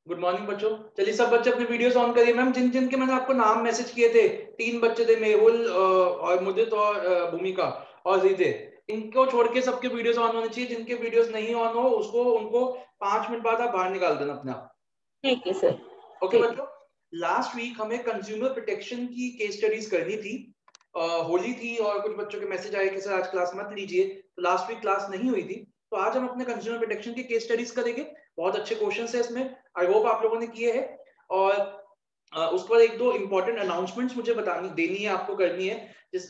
Good morning बच्चों। चलिए सब बच्चे अपने वीडियोस ऑन करिए। मैम जिन जिन के मैंने आपको नाम मैसेज किए थे, 3 बच्चे थे, मेहुल और मुदित और भूमिका और जीते, इनको छोड़ के सबके वीडियोस ऑन होने चाहिए। जिनके वीडियोस नहीं ऑन हो उसको उनको 5 मिनट बाद आप बाहर निकाल देना अपने आप। ठीक है सर। ओके बच्चों, लास्ट वीक हमें कंज्यूमर प्रोटेक्शन की केस स्टडीज करनी थी। होली थी और कुछ बच्चों के मैसेज आए कि सर आज क्लास मत लीजिए, तो लास्ट वीक क्लास नहीं हुई थी। तो आज हम अपने कंज्यूमर प्रोटेक्शन की केस स्टडीज करेंगे। बहुत अच्छे क्वेश्चंस है इसमें, आई होप आप लोगों ने किए हैं। और उसके बाद एक दो इंपॉर्टेंट अनाउंसमेंट्स मुझे बतानी देनी है, आपको करनी है जिस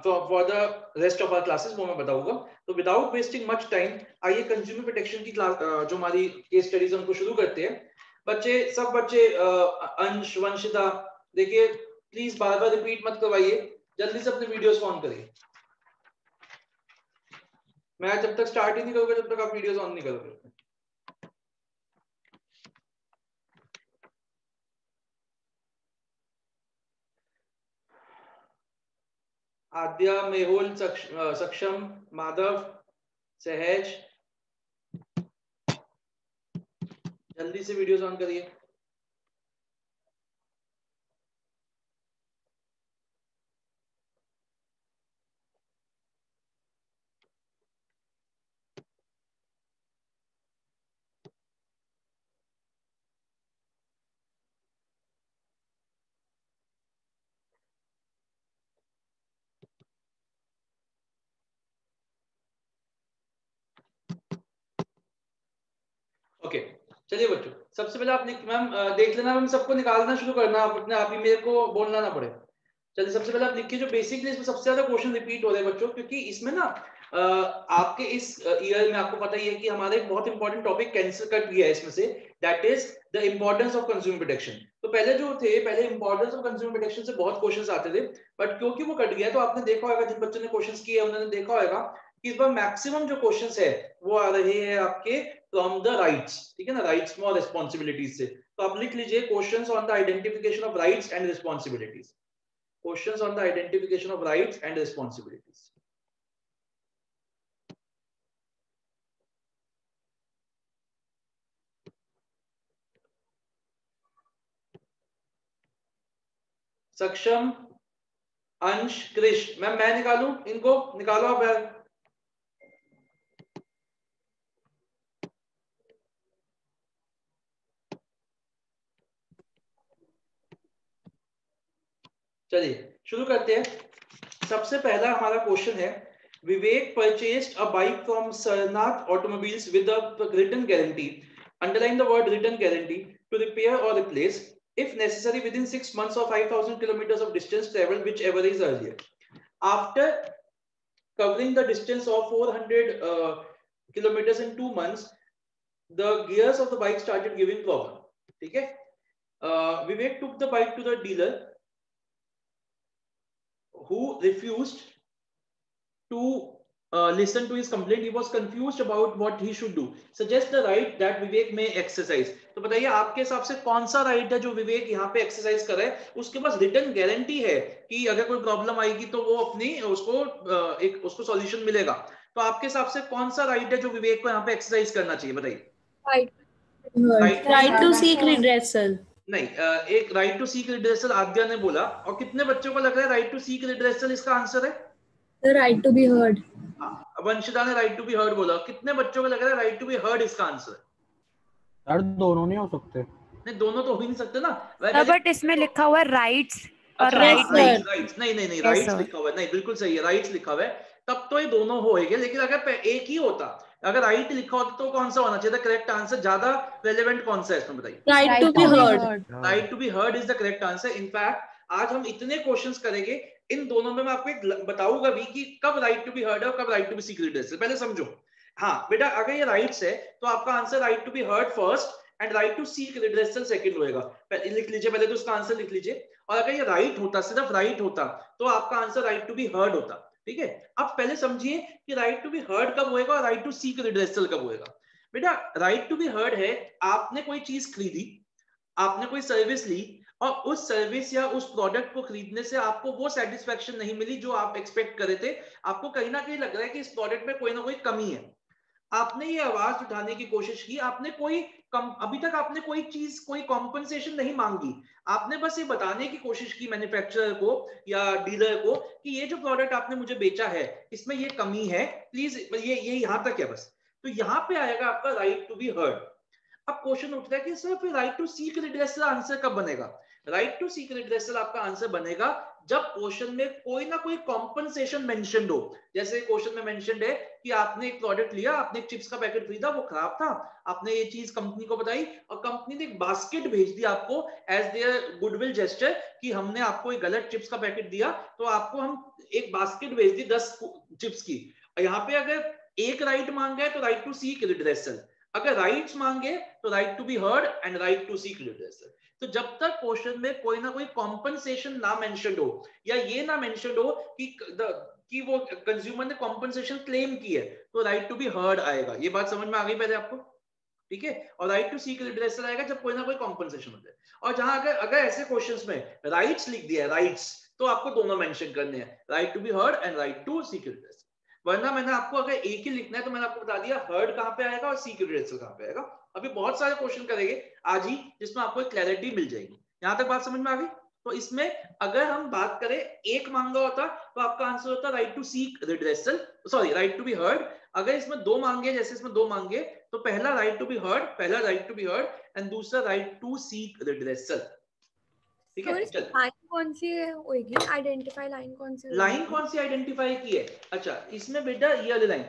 for the rest of our classes, वो मैं बताऊंगा। तो विदाउट वेस्टिंग मच टाइम आइए कंज्यूमर प्रोटेक्शन की क्लास जो हमारी केस स्टडीज उनको शुरू करते हैं। बच्चे सब बच्चे अंश वंशिता देखिए, प्लीज बार बार रिपीट मत करवाइए, जल्दी से अपने वीडियोस ऑन करिए। मैं जब तक स्टार्ट ही नहीं करूंगा जब तक आप वीडियोस ऑन नहीं करोगे। आद्या, मेहुल, सक्षम, माधव, सहज, जल्दी से वीडियोस ऑन करिए। ओके चलिए बच्चों, सबसे पहले आप मैम देख लेना, मैम सबको निकालना शुरू करना, आप अपने आप ही, मेरे को बोलना ना पड़े। चलिए सबसे पहले आप लिखिए जो बेसिकली इसमें सबसे ज्यादा क्वेश्चन रिपीट हो रहे हैं बच्चों, क्योंकि इसमें ना आपके इस ईयर में आपको पता ही है कि हमारा एक बहुत इंपॉर्टेंट टॉपिक कैंसिल कर दिया है इसमें से, that is the importance of consumer protection. तो पहले जो थे, पहले इंपॉर्टेंस ऑफ कंज्यूमर प्रोटेक्शन से बहुत क्वेश्चंस आते थे, बट क्योंकि वो कट गया तो आपने देखा होगा, जिन बच्चों ने क्वेश्चंस किए उन्होंने देखा होगा कि इस बार मैक्सिमम जो क्वेश्चंस है वो आ रहे हैं आपके फ्रॉम द राइट्स, ठीक है ना, राइट्स में और रिस्पॉन्सिबिलिटीज से। तो आप लिख लीजिए questions on the identification of rights and responsibilities. Questions on the identification of rights and responsibilities. सक्षम, अंश, कृष, मैं निकालूं इनको, निकालो आप यार। चलिए शुरू करते हैं। सबसे पहला हमारा क्वेश्चन है, Vivek purchased a bike from Sarnath automobiles with a written guarantee, underline the word written guarantee, to repair और replace if necessary within 6 months or 5,000 kilometers of distance traveled, whichever is earlier. After covering the distance of 400 kilometers in 2 months, the gears of the bike started giving problem. ठीक है, Vivek took the bike to the dealer who refused to listen to his complaint. He was confused about what he should do. Suggest the right that Vivek may exercise. तो बताइए आपके हिसाब से कौन सा right है जो विवेक यहाँ पे एक्सरसाइज कर रहा है। उसके पास रिटर्न गारंटी है कि अगर कोई प्रॉब्लम आएगी तो वो अपनी उसको सॉल्यूशन मिलेगा। तो आपके हिसाब से कौन सा राइट है जो विवेक को यहाँ पे एक्सरसाइज करना चाहिए, बताइए। Right to seek redressal. नहीं, एक right to seek redressal Aadya ने बोला, और कितने बच्चों को लग रहा है राइट टू सीक रिड्रेसल इसका आंसर है? Right to be heard. Vanshita ने राइट टू बी हर्ड बोला। कितने बच्चों को लग रहा है राइट टू बी हर्ड इसका आंसर? यार दोनों नहीं हो सकते। नहीं, दोनों तो हो ही नहीं सकते ना। बट इसमें लिखा हुआ है राइट्स और राइट्स नहीं राइट्स लिखा हुआ है, नहीं बिल्कुल सही है, राइट्स लिखा हुआ है, तब तो ये दोनों होएंगे। लेकिन अगर एक ही होता, अगर राइट लिखा होता तो कौन सा होना चाहिए था करेक्ट आंसर? ज्यादा रेलेवेंट कौन सा है इसमें, बताइए। Right to be heard. Right to be heard is the correct answer. In fact आज हम इतने क्वेश्चंस करेंगे इन दोनों में, मैं आपको एक बताऊंगा भी कि कब राइट टू बी हर्ड है और कब right to be seek redressal. पहले समझो, हाँ बेटा, अगर ये राइट्स है तो आपका answer right to be heard first and right to seek redressal second होएगा। लिख लीजिए पहले तो उसका आंसर लिख लीजिए। और अगर ये राइट होता, सिर्फ राइट होता, तो आपका answer right to be heard होता। ठीक है, अब पहले समझिए कि राइट टू बी हर्ड कब होएगा और राइट टू सीक रिड्रेसल कब होएगा। बेटा राइट टू बी हर्ड है, आपने कोई चीज खरीदी, आपने कोई सर्विस ली, और उस सर्विस या उस प्रोडक्ट को खरीदने से आपको वो सेटिस्फेक्शन नहीं मिली जो आप एक्सपेक्ट कर रहे थे। आपको कहीं ना कहीं लग रहा है कि इस प्रोडक्ट में कोई ना कोई कमी है। आपने ये आवाज उठाने की कोशिश की, आपने कोई अभी तक आपने कोई चीज, कोई कॉम्पनसेशन नहीं मांगी, आपने बस ये बताने की कोशिश की मैन्युफैक्चरर को या डीलर को कि ये जो प्रोडक्ट आपने मुझे बेचा है इसमें ये कमी है, प्लीज ये यहां तक है बस। तो यहाँ पे आएगा आपका राइट टू बी हर्ड। अब क्वेश्चन उठता है कि सर फिर right to seek redressal answer कब बनेगा? राइट टू सीक रिड्रेसल आपका आंसर बनेगा जब क्वेश्चन में कोई ना कोई कॉम्पनसेशन मेंशन्ड हो। जैसे क्वेश्चन में मेंशन्ड है कि आपने एक प्रोडक्ट लिया, आपने एक चिप्स का पैकेट खरीदा, वो खराब था, आपने ये चीज कंपनी को बताई और कंपनी ने एक बास्केट भेज दी आपको एज देयर गुडविल जेस्चर कि हमने आपको एक गलत चिप्स का पैकेट दिया तो आपको हम एक बास्केट भेज दी 10 चिप्स की। यहाँ पे अगर एक राइट मांगा है तो राइट टू सीक रिड्रेसल, अगर राइट्स मांगे तो right to be heard and right to seek redressal. तो जब तक क्वेश्चन में कोई ना कोई कॉम्पनसेशन ना मेंशन्ड हो या ये ना मेंशन्ड हो कि वो कंज्यूमर ने कॉम्पनसेशन क्लेम की है तो राइट टू बी हर्ड आएगा। ये बात समझ में आ गई पहले आपको? ठीक है। और राइट टू सीक रिड्रेसल आएगा जब कोई ना कोई कॉम्पनसेशन हो जाए। और जहां अगर ऐसे क्वेश्चंस में राइट्स लिख दिया है, राइट्स, तो आपको दोनों मेंशन करने हैं, right to be heard and right to seek redressal. वरना मैंने आपको अगर एक ही लिखना है तो मैंने आपको बता दिया हर्ड कहां पे आएगा और सीक रिड्रेसल कहां पे आएगा। अभी बहुत सारे क्वेश्चन करेंगे आज ही जिसमें आपको क्लैरिटी मिल जाएगी। यहां तक बात समझ में आ गई? तो इसमें अगर हम बात करें एक मांगा होता तो आपका आंसर होता right to seek redressal, sorry right to be heard. अगर इसमें दो मांगे, जैसे इसमें दो मांगे, तो पहला राइट टू बी हर्ड, पहला right to be heard and दूसरा राइट टू सीक रिड्रेसल। ठीक है। चल लाइन कौन सी होगी? आइडेंटिफाई लाइन कौन सी? लाइन कौन सी आइडेंटिफाई की है? अच्छा, इसमें बेटा ये वाली लाइन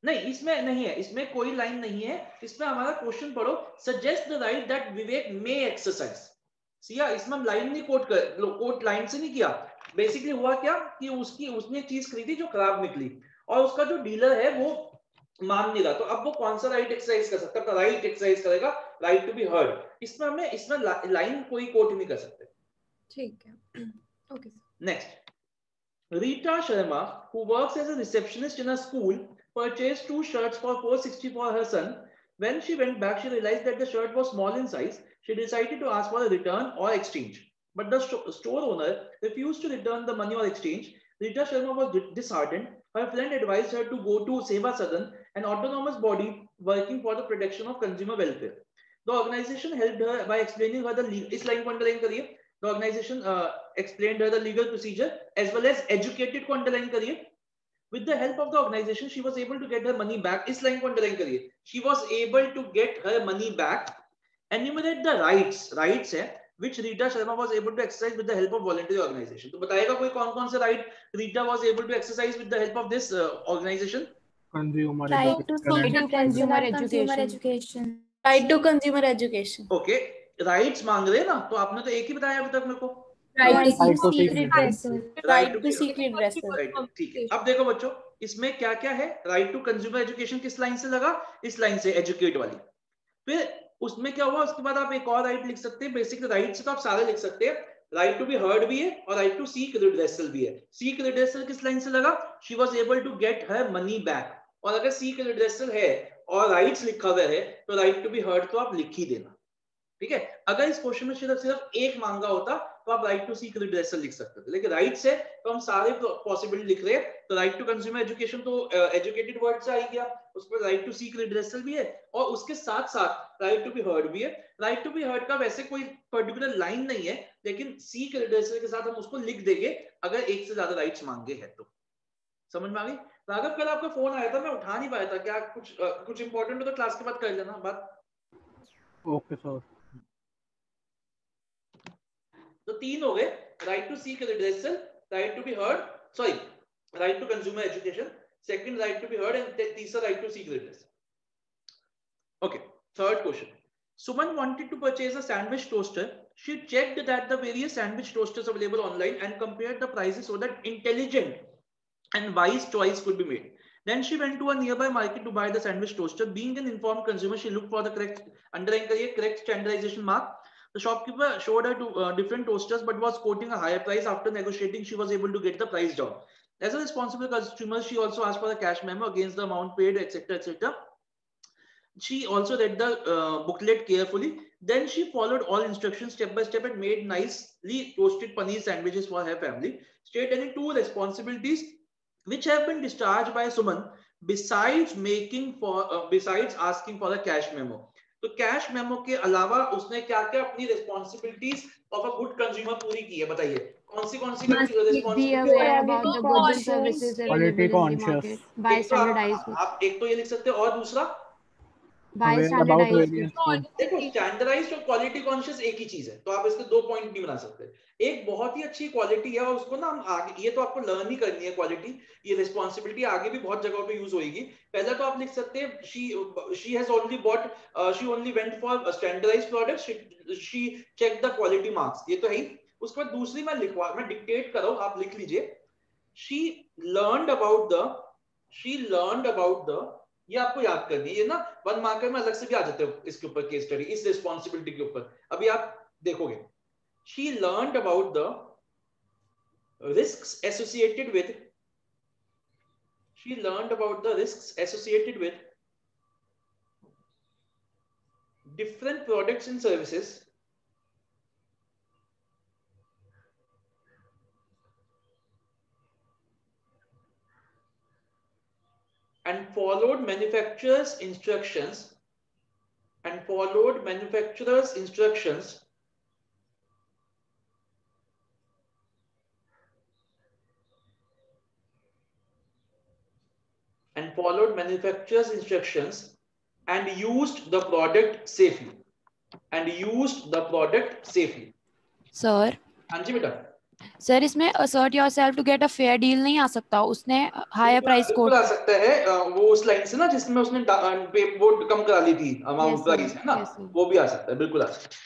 नहीं, इसमें नहीं है, इसमें कोई लाइन नहीं है। इसमें हमारा क्वेश्चन पढ़ो, suggest the right that Vivek may exercise. Siya, इसमें हम लाइन नहीं कोट लाइन से नहीं किया। बेसिकली हुआ क्या कि उसने चीज खरीदी जो खराब निकली और उसका जो डीलर है वो मान नहीं रहा, तो अब वो कौन सा राइट एक्सरसाइज कर सकता है? राइट एक्सरसाइज करेगा, राइट टू बी हर्ड। इसमें लाइन कोई कोट नहीं कर सकते। ठीक है, okay. Next, Rita Sharma, who works as a receptionist in a school, purchased 2 shirts for $460 for her son. When she went back, she realized that the shirt was small in size. She decided to ask for a return or exchange, but the store owner refused to return the money or exchange. Rita Sharma was disheartened. Her friend advised her to go to Seva Sadan, an autonomous body working for the protection of consumer welfare. The organization helped her by explaining her the legal. इस लाइन को underline करिए। The organization explained her the legal procedure as well as educated को underline करिए. With the help of the organization, she was able to get her money back. इस line को underline करिए. She was able to get her money back. Enumerate the rights है which Rita Sharma was able to exercise with the help of voluntary organization. तो बताएगा कोई कौन-कौन से right Rita was able to exercise with the help of this organization? Consumer Right to consumer consumer education. education. Right to consumer education. Okay, rights मांग रहे हैं ना, तो आपने तो एक ही बताया अभी तक मेरे को। Right Right to to seek seek redressal. Right to seek redressal. Right, ठीक है। अब देखो बच्चों, इसमें क्या क्या है? राइट टू कंज्यूमर एजुकेशन किस लाइन से लगा? इस लाइन से, एजुकेट वाली। फिर उसमें क्या हुआ? उसके बाद आप एक और राइट लिख सकते हैं। बेसिकली राइट से तो आप सारे लिख सकते हैं। राइट टू बी हर्ड भी है और राइट टू सीक रिड्रेसल भी है। सीक रिड्रेसल किस लाइन से लगा? She was able to get her money back. और अगर सीक रिड्रेसल है और राइट्स लिखा हुआ है तो राइट टू बी हर्ड तो आप लिख ही देना। ठीक है। अगर इस क्वेश्चन में सिर्फ एक मांगा होता तो आप राइट टू सीक रिड्रेसल लिख सकते थे, लेकिन राइट से तो हम सारे पॉसिबिलिटी लिख रहे हैं। तो राइट टू कंज्यूमर एजुकेशन तो एजुकेटेड वर्ड से आ गया, उसमें राइट टू सीक रिड्रेसल भी है और उसके साथ साथ राइट टू बी हर्ड भी है। राइट टू बी हर्ड का वैसे कोई पर्टिकुलर लाइन नहीं है, लेकिन सीक रिड्रेसल के साथ हम उसको लिख देंगे अगर एक से ज्यादा राइट्स मांगे हैं तो। समझ में आ गई? राघव, कल आपका फोन आया था, मैं उठा नहीं पाया था। क्या कुछ इंपॉर्टेंट हो तो क्लास के बाद कर लेना बात। Okay sir. तो 3 हो गए, right to seek redressal, right to be heard, sorry right to consumer education, second right to be heard and तीसरा right to seek redressal. Okay, third question. Suman wanted to purchase a sandwich toaster. She checked that the various sandwich toasters available online and compared the prices so that intelligent and wise choice could be made. Then she went to a nearby market to buy the sandwich toaster. Being an informed consumer, she looked for the correct standardization mark. The shopkeeper showed her different toasters but was quoting a higher price. After negotiating, she was able to get the price down. As a responsible consumer, she also asked for a cash memo against the amount paid, etc., etc. She also read the booklet carefully. Then she followed all instructions step by step and made nicely toasted paneer sandwiches for her family. Stating 2 responsibilities which have been discharged by Suman besides asking for a cash memo. तो cash memo के अलावा उसने क्या क्या अपनी responsibilities of a good consumer पूरी की है, बताइए कौन सी Must be responsibility aware about the goods and services Quality available in the conscious. market. Buy एक तो standardized goods. आप एक तो ये लिख सकते हो, और दूसरा Buy Aware about standardized various goods. goods. देखो स्टैंडर्डाइज्ड और क्वालिटी कॉन्शियस एक ही चीज है, तो आप इसके दो पॉइंट नहीं बना सकते। एक बहुत ही अच्छी क्वालिटी है और उसको ना हम आगे, ये तो आपको लर्न ही करनी है क्वालिटी, ये रिस्पॉन्सिबिलिटी आगे भी बहुत जगहों पे यूज होगी। पहला तो आप लिख सकते हैं she has only bought, she only went for standardised products, she check the quality marks, ये तो है ही। उसके बाद दूसरी मैं डिक्टेट कर रहा हूं, आप लिख लीजिए, she learned about the, ये आपको याद करनी है, ये ना 1 मार्कर में अलग से भी आ जाते हो इसके ऊपर केस स्टडी, इस रिस्पॉन्सिबिलिटी के ऊपर अभी आप देखोगे। she learned about the risks associated with different products and services and followed manufacturer's instructions and used the product safely sir हाँ जी बेटा, सर इसमें assert yourself to get a fair deal नहीं आ सकता, उसने higher price बिल्कुल quote आ सकता है। वो उस लाइन से ना जिसमें उसने वो कम करा ली थी अमाउंट, Yes, sir. प्राइस है ना, Yes, sir. वो भी आ सकता है, बिल्कुल आ सकता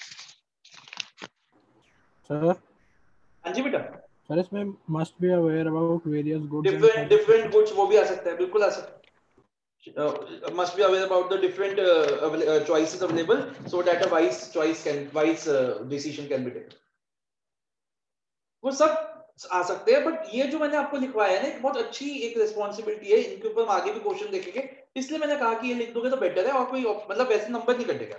Sir, है। हाँ जी बेटा, sir इसमें must be aware about various goods and different services. Goods, वो भी आ सकता है, बिल्कुल आ सकता है। Must be aware about the different choices available so that a wise decision can be taken, वो सब आ सकते हैं। बट ये जो मैंने आपको लिखवाया है ना, एक बहुत अच्छी एक रिस्पॉन्सिबिलिटी है, इनके ऊपर हम आगे भी क्वेश्चन देखेंगे, इसलिए मैंने कहा कि ये लिख दोगे तो बेटर है, और कोई मतलब वैसे नंबर नहीं कटेगा।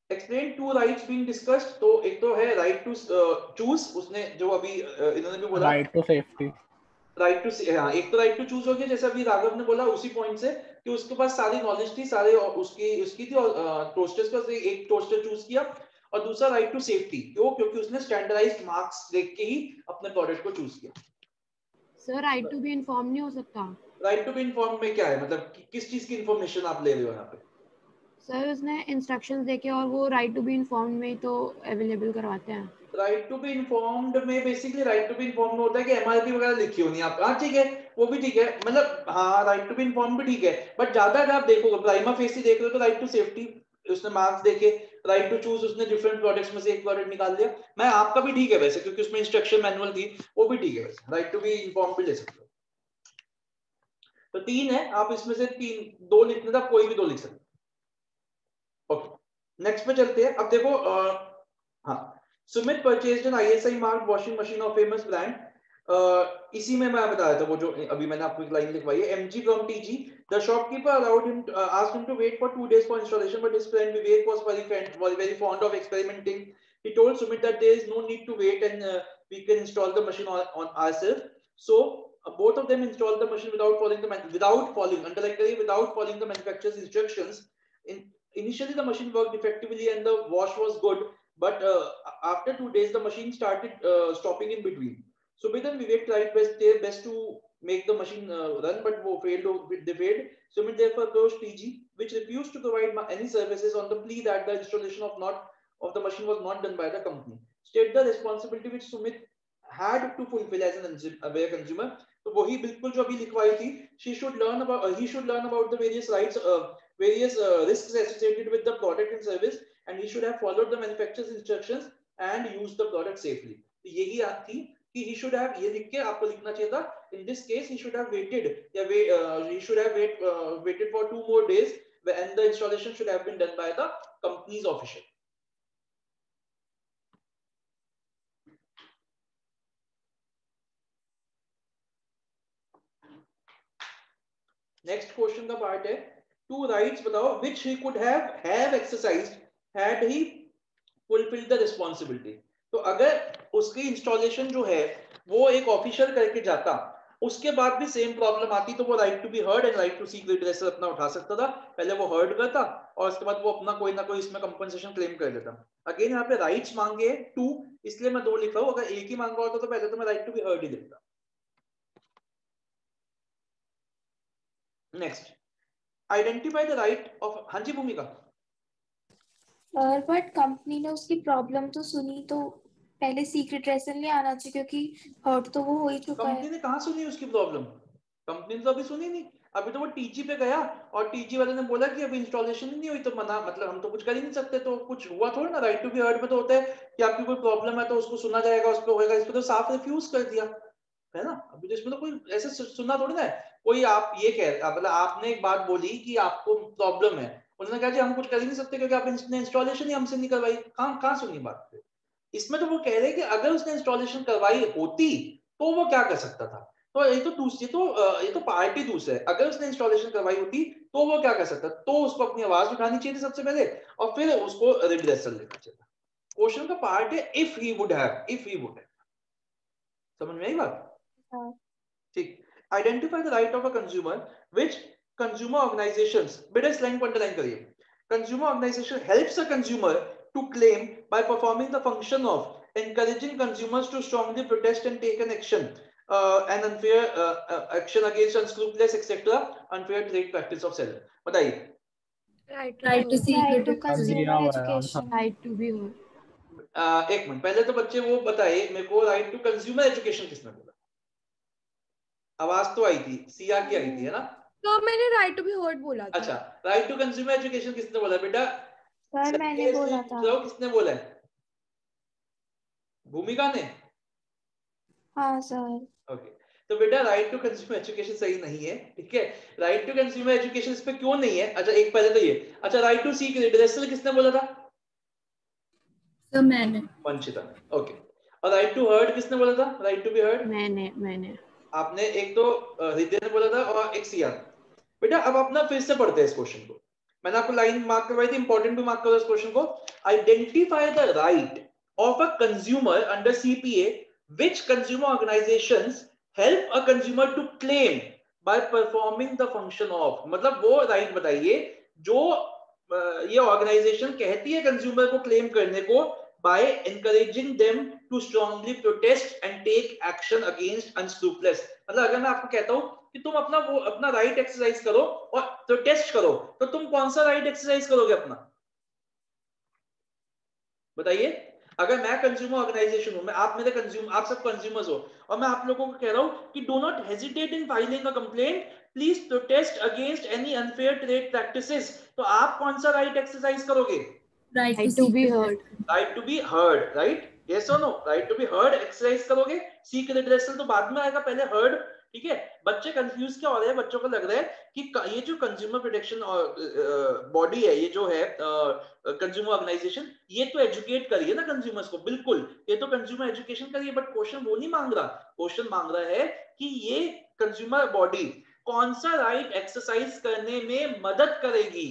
Explain two rights being discussed, तो एक तो है राइट टू चूज, उसने जो अभी इन्होंने भी बोला Right to safety. Right to, हाँ एक तो राइट टू चूज हो गया, जैसे अभी राघव ने बोला उसी पॉइंट से कि उसके पास सारी नॉलेज थी, सारे उसकी थी, और टोस्टर्स का एक टोस्टर चूज किया, और दूसरा राइट टू सेफ्टी, क्यों? क्योंकि उसने स्टैंडर्डाइज्ड मार्क्स देख के ही अपने प्रोडक्ट को चूज किया। Sir, right to be informed नहीं हो सकता। राइट टू बी इन्फॉर्म में क्या है, मतलब किस चीज की इंफॉर्मेशन आप ले रहे हो यहाँ पे? सर उसने इंस्ट्रक्शंस देके और वो राइट टू बी इन्फॉर्म्ड में ही तो अवेलेबल करवाते हैं। राइट टू बी इन्फॉर्म्ड में basically right to be informed होता है कि एमआरपी वगैरह लिखी होनी है आप, हाँ ठीक है, वो भी ठीक है, मतलब हाँ राइट टू बी इन्फॉर्म्ड भी ठीक है, बट ज्यादा अगर आप देखोगे प्राइमा फेसी देख रहे हो तो राइट टू सेफ्टी उसने मार्क्स देखे, राइट टू चूज उसने डिफरेंट प्रोडक्ट्स में से एक प्रोडक्ट निकाल लिया। मैं आपका भी ठीक है वैसे, क्योंकि उसमें इंस्ट्रक्शन मैनुअल थी, वो भी ठीक है वैसे, राइट टू बी इन्फॉर्म्ड भी ले सकते हो। तो 3 है, आप इसमें से 2 लिखने था, कोई भी 2 लिख सकते हो। ओके नेक्स्ट पे चलते हैं। अब देखो हाँ, Sumit purchased an ISI marked washing machine of famous brand, इसी में मैं बता रहा था वो जो अभी मैंने आपको एक लाइन लिखवाई है, MG from TG, the shopkeeper allowed him asked him to wait for 2 days for installation, but his friend Vivek was very fond of experimenting. He told Sumit that there is no need to wait and we can install the machine on ourselves. So both of them installed the machine without following the manufacturer's instructions. Initially the machine worked effectively and the wash was good, but after 2 days the machine started stopping in between. Sumit and Vivek tried their best to make the machine run, but they failed. Sumit therefore approached TG, which refused to provide any services on the plea that the installation of the machine was not done by the company. State the responsibility which Sumit had to fulfill as an aware consumer. तो वही बिल्कुल जो अभी लिखवाई थी, he should learn about the various risks associated with the product and service, and he should have followed the manufacturer's instructions and used the product safely. यही थी कि he should have, ये लिख के आपको लिखना चाहिए था, in this case he should have waited for 2 more days and the installation should have been done by the company's official. Next question का पार्ट है, 2 राइट्स बताओ which he could have exercised had he fulfilled the responsibility. तो अगर उसकी installation जो है वो एक ऑफिशियल करके जाता, उसके बाद भी सेम प्रॉब्लम आती तो वो right to be heard and right to seek redressal अपना उठा सकता था। पहले वो हर्ड करता और उसके बाद वो अपना कोई ना कोई इसमें कंपनसेशन क्लेम कर लेता। अगेन यहाँ पे राइट्स मांगे 2, इसलिए मैं 2 लिख रहा हूँ। अगर एक ही मांगा होता तो पहले तो मैं राइट टू बी हर्ड ही लिखता। Next, identify the right of, हाँ जी भूमिका। सर बट कंपनी ने उसकी प्रॉब्लम तो सुनी, तो पहले सीक्रेट रेसल नहीं आना चाहिए क्योंकि हर्ट तो वो हो ही चुका है। कंपनी ने कहाँ सुनी उसकी प्रॉब्लम? कंपनी ने तो अभी सुनी नहीं। अभी तो वो टीजी पे गया और टीजी वाले ने बोला कि अभी इंस्टॉलेशन ही नहीं हुई तो मना, मतलब हम तो कुछ कर ही नहीं सकते। तो कुछ हुआ थोड़ा ना। राइट टू बी हर्ड में तो होता है कि आपकी कोई प्रॉब्लम है तो उसको सुना जाएगा, उस पर होएगा। इस पर तो साफ रिफ्यूज कर दिया है ना। अभी तो इसमें तो कोई ऐसे सुनना थोड़ी ना है। कोई आप ये कह, मतलब आपने एक बात बोली कि आपको प्रॉब्लम है, उन्होंने कहा जी हम कुछ कर ही नहीं सकते क्योंकि आपने इंस्टॉलेशन ही हमसे नहीं करवाई। कहाँ सुनी बात? इसमें तो वो कह रहे हैं कि अगर उसने इंस्टॉलेशन करवाई होती तो वो क्या कर सकता था। तो ये तो दूसरी, ये तो पार्टी दूसरा है। अगर उसने इंस्टॉलेशन करवाई होती तो वो क्या कर सकता, तो उसको अपनी आवाज उठानी चाहिए थी सबसे पहले और फिर उसको रिड्रेसल लेना चाहिए। क्वेश्चन का पार्ट है इफ ही वुड हैव। समझ में आई बात? ठीक। Identify the right of a consumer which consumer organisations, बेटा इस लाइन को अंडरलाइन करिए। Consumer organisation helps a consumer to claim by performing the function of encouraging consumers to strongly protest and take an action, an unfair action against unscrupulous etc. unfair trade practice of seller. बताइए। Right to seek Right to redressal. consumer education. Right to be heard. एक minute, पहले तो बच्चे वो बताइए मेरे को, right to consumer education किसने बोला? आवाज तो आई थी, सिया की आई थी, है ना? तो मैंने राइट टू बी हर्ड बोला था। अच्छा, राइट टू कंज्यूमर एजुकेशन किसने बोला बेटा? सर मैंने बोला था। किसने बोला है? भूमिका ने? हाँ सर। ओके, तो बेटा राइट टू कंज्यूमर एजुकेशन सही नहीं है, ठीक है? राइट टू कंज्यूमर एजुकेशन इस पे क्यों नहीं है? अच्छा एक पहले तो ये, अच्छा राइट टू सीक रिड्रेसल किसने बोला था? सर मैंने। वंशिता। ओके, और राइट टू हर्ड किसने बोला था? राइट टू बी हर्ड मैंने आपने, एक तो हृदय ने बोला था और एक सिया। बेटा अब अपना फिर से पढ़ते हैं इस क्वेश्चन को। मैंने आपको लाइन मार्क करवाई थी, इंपॉर्टेंट भी मार्क करो इस क्वेश्चन को। Identify the right of a consumer under CPA which consumer organisations help a consumer to claim by performing the function of. मतलब वो राइट बताइए जो ये ऑर्गेनाइजेशन कहती है कंज्यूमर को क्लेम करने को by encouraging them to strongly protest and take action against unscrupulous। मतलब अगर मैं आपको कहता हूं कि तुम अपना राइट एक्सरसाइज करो और प्रोटेस्ट करो, तो तुम कौन सा राइट एक्सरसाइज करोगे अपना? बताइए। अगर मैं कंज्यूमर ऑर्गेनाइजेशन हूं, मैं, आप मेरे कंज्यूमर, आप सब कंज्यूमर्स हो और मैं आप लोगों को कह रहा हूं कि do not hesitate in filing a complaint, please protest against any unfair trade practices, तो आप कौन सा राइट एक्सरसाइज करोगे? right to be heard. Right to be heard, right? Yes और no? Right to be heard exercise करोगे। Seek redressal तो बाद में आएगा, पहले हर्ड। ठीक है, बच्चे कंफ्यूज क्या हो रहे हैं? बच्चों को लग रहा है कि ये जो कंज्यूमर प्रोटेक्शन बॉडी है, ये जो है कंज्यूमर ऑर्गेनाइजेशन, ये तो एजुकेट करिए ना कंज्यूमर्स को। बिल्कुल, ये तो कंज्यूमर एजुकेशन करिए, बट क्वेश्चन वो नहीं मांग रहा। क्वेश्चन मांग रहा है कि ये कंज्यूमर बॉडी कौन सा राइट एक्सरसाइज करने में मदद करेगी।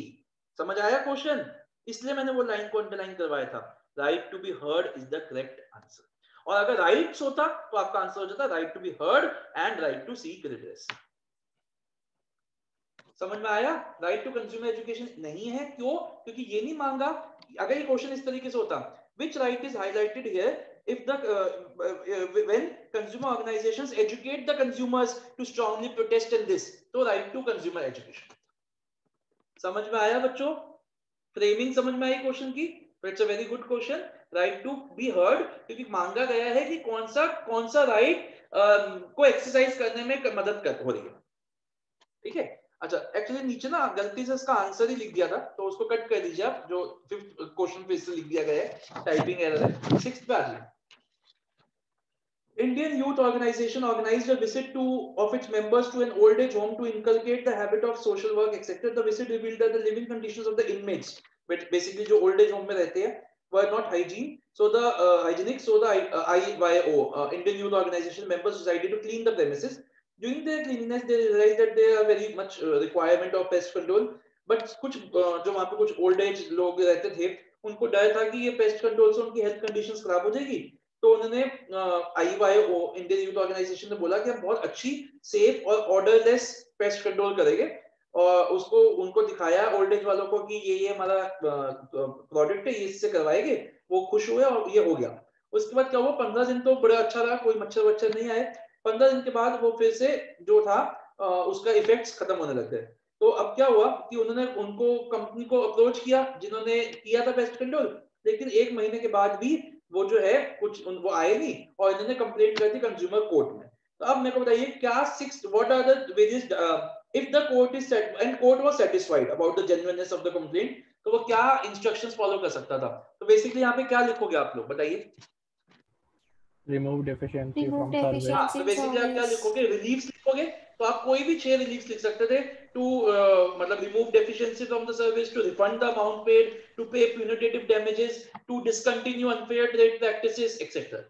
समझ आया क्वेश्चन? इसलिए मैंने वो लाइन को अंडरलाइन करवाया था। Right to be heard is the correct answer. और अगर राइट्स होता तो आपका आंसर हो जाता right to be heard and right to seek redress. समझ में आया? राइट टू कंज्यूमर एजुकेशन नहीं है, क्यों? क्योंकि ये नहीं मांगा। अगर ये क्वेश्चन इस तरीके से होता, which right is highlighted here if the when consumer organizations educate the consumers to strongly protest in this, तो right to consumer education। समझ में आया बच्चों? फ्रेमिंग समझ में आई क्वेश्चन की? It's a very good question. Right to be heard, क्योंकि मांगा गया है कि कौन सा राइट को एक्सरसाइज करने में मदद हो रही है। ठीक है, अच्छा एक्चुअली नीचे ना गलती से इसका आंसर ही लिख दिया था, तो उसको कट कर दीजिए आप। जो 5th क्वेश्चन पे इससे लिख दिया गया है, टाइपिंग एरर है। 6th पे आ जाइए। Indian youth organization organized a visit of its members to an old age home to inculcate the habit of social work, etc. The visit revealed that the living conditions of the inmates, which basically जो old age home में रहते हैं, were not hygienic. So the IYO, Indian Youth Organization members decided to clean the premises. During their cleanliness, they realized that there are very much requirement of pest control. But कुछ जो वहाँ पे कुछ old age लोग रहते थे, उनको डर था कि ये pest control से उनकी health conditions खराब हो जाएगी। तो उन्होंने IYO इंडियन यूथ ऑर्गेनाइजेशन ने बोला कि हम बहुत अच्छी, सेफ और ऑर्डरलेस पेस्ट कंट्रोल करेंगे, और उसको उनको दिखाया ओल्ड एज वालों को कि ये हमारा प्रोडक्ट है, ये इससे करवाएंगे। वो खुश हुए और ये हो गया। उसके बाद क्या हुआ, 15 दिन तो बड़ा अच्छा रहा, कोई मच्छर वच्छर नहीं आए। 15 दिन के बाद वो फिर से जो था उसका इफेक्ट्स खत्म होने लग गए। तो अब क्या हुआ कि उन्होंने उनको कंपनी को अप्रोच किया जिन्होंने किया था पेस्ट कंट्रोल, लेकिन 1 महीने के बाद भी वो जो है कुछ वो आए नहीं, और इन्होंने कंप्लेंट कर दी कंज्यूमर कोर्ट में। तो अब मेरे को बताइए क्या what are the various, if the court is set and court was satisfied about the genuineness of the complaint, तो वो क्या इंस्ट्रक्शंस फॉलो कर सकता था? तो बेसिकली यहाँ पे क्या लिखोगे आप लोग बताइए? remove deficiency Remove from service. deficiency तो in बेसिकली आप क्या service. लिखोगे? रिलीफ्स लिखोगे। तो आप कोई भी 6 रिलीफ्स लिख सकते थे, टू मतलब remove deficiency from the service, to refund the amount paid, to pay punitive damages, to discontinue unfair trade practices etcetera.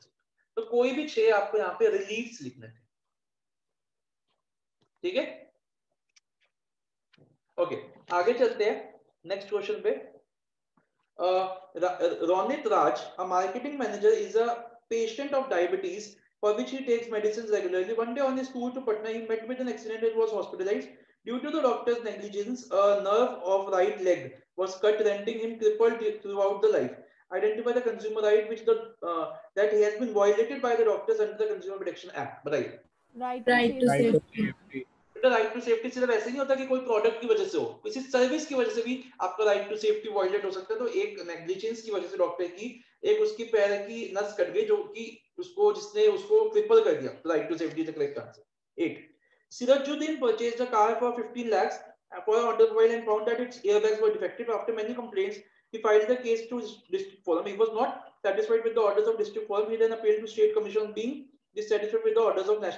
तो कोई भी 6 आपको यहाँ पे रिलीफ्स लिखने थे, ठीक है? ओके, आगे चलते हैं नेक्स्ट क्वेश्चन पे। Ronit Raj, a marketing manager, is a patient of diabetes for which he takes medicines regularly. One day on his tour to Patna, he met with an accident and was hospitalized. Due to the doctor's negligence, a nerve of right leg was cut, rendering him crippled throughout the life. Identify the consumer right which that he has been violated by the doctors under the Consumer Protection Act. बताइए। Right Right to safety. Right to safety सिर्फ ऐसे नहीं होता कि कोई product की वजह से हो, किसी सर्विस की वजह से भी आपका राइट टू सेफ्टी वायलेट हो सकता है। तो एक नेग्लिजेंस की वजह से डॉक्टर की एक उसकी पैर की नस कट गई, जो कि उसको जिसने उसको क्रिपल कर दिया। Right to safety is the correct answer. 8, Sirajuddin purchased a car for 15 lakhs for an automobile and found that its airbags were defective. After many complaints, he filed the case to district forum. He was not satisfied with the orders of district forum. He then appealed to state commission, being dissatisfied with the orders of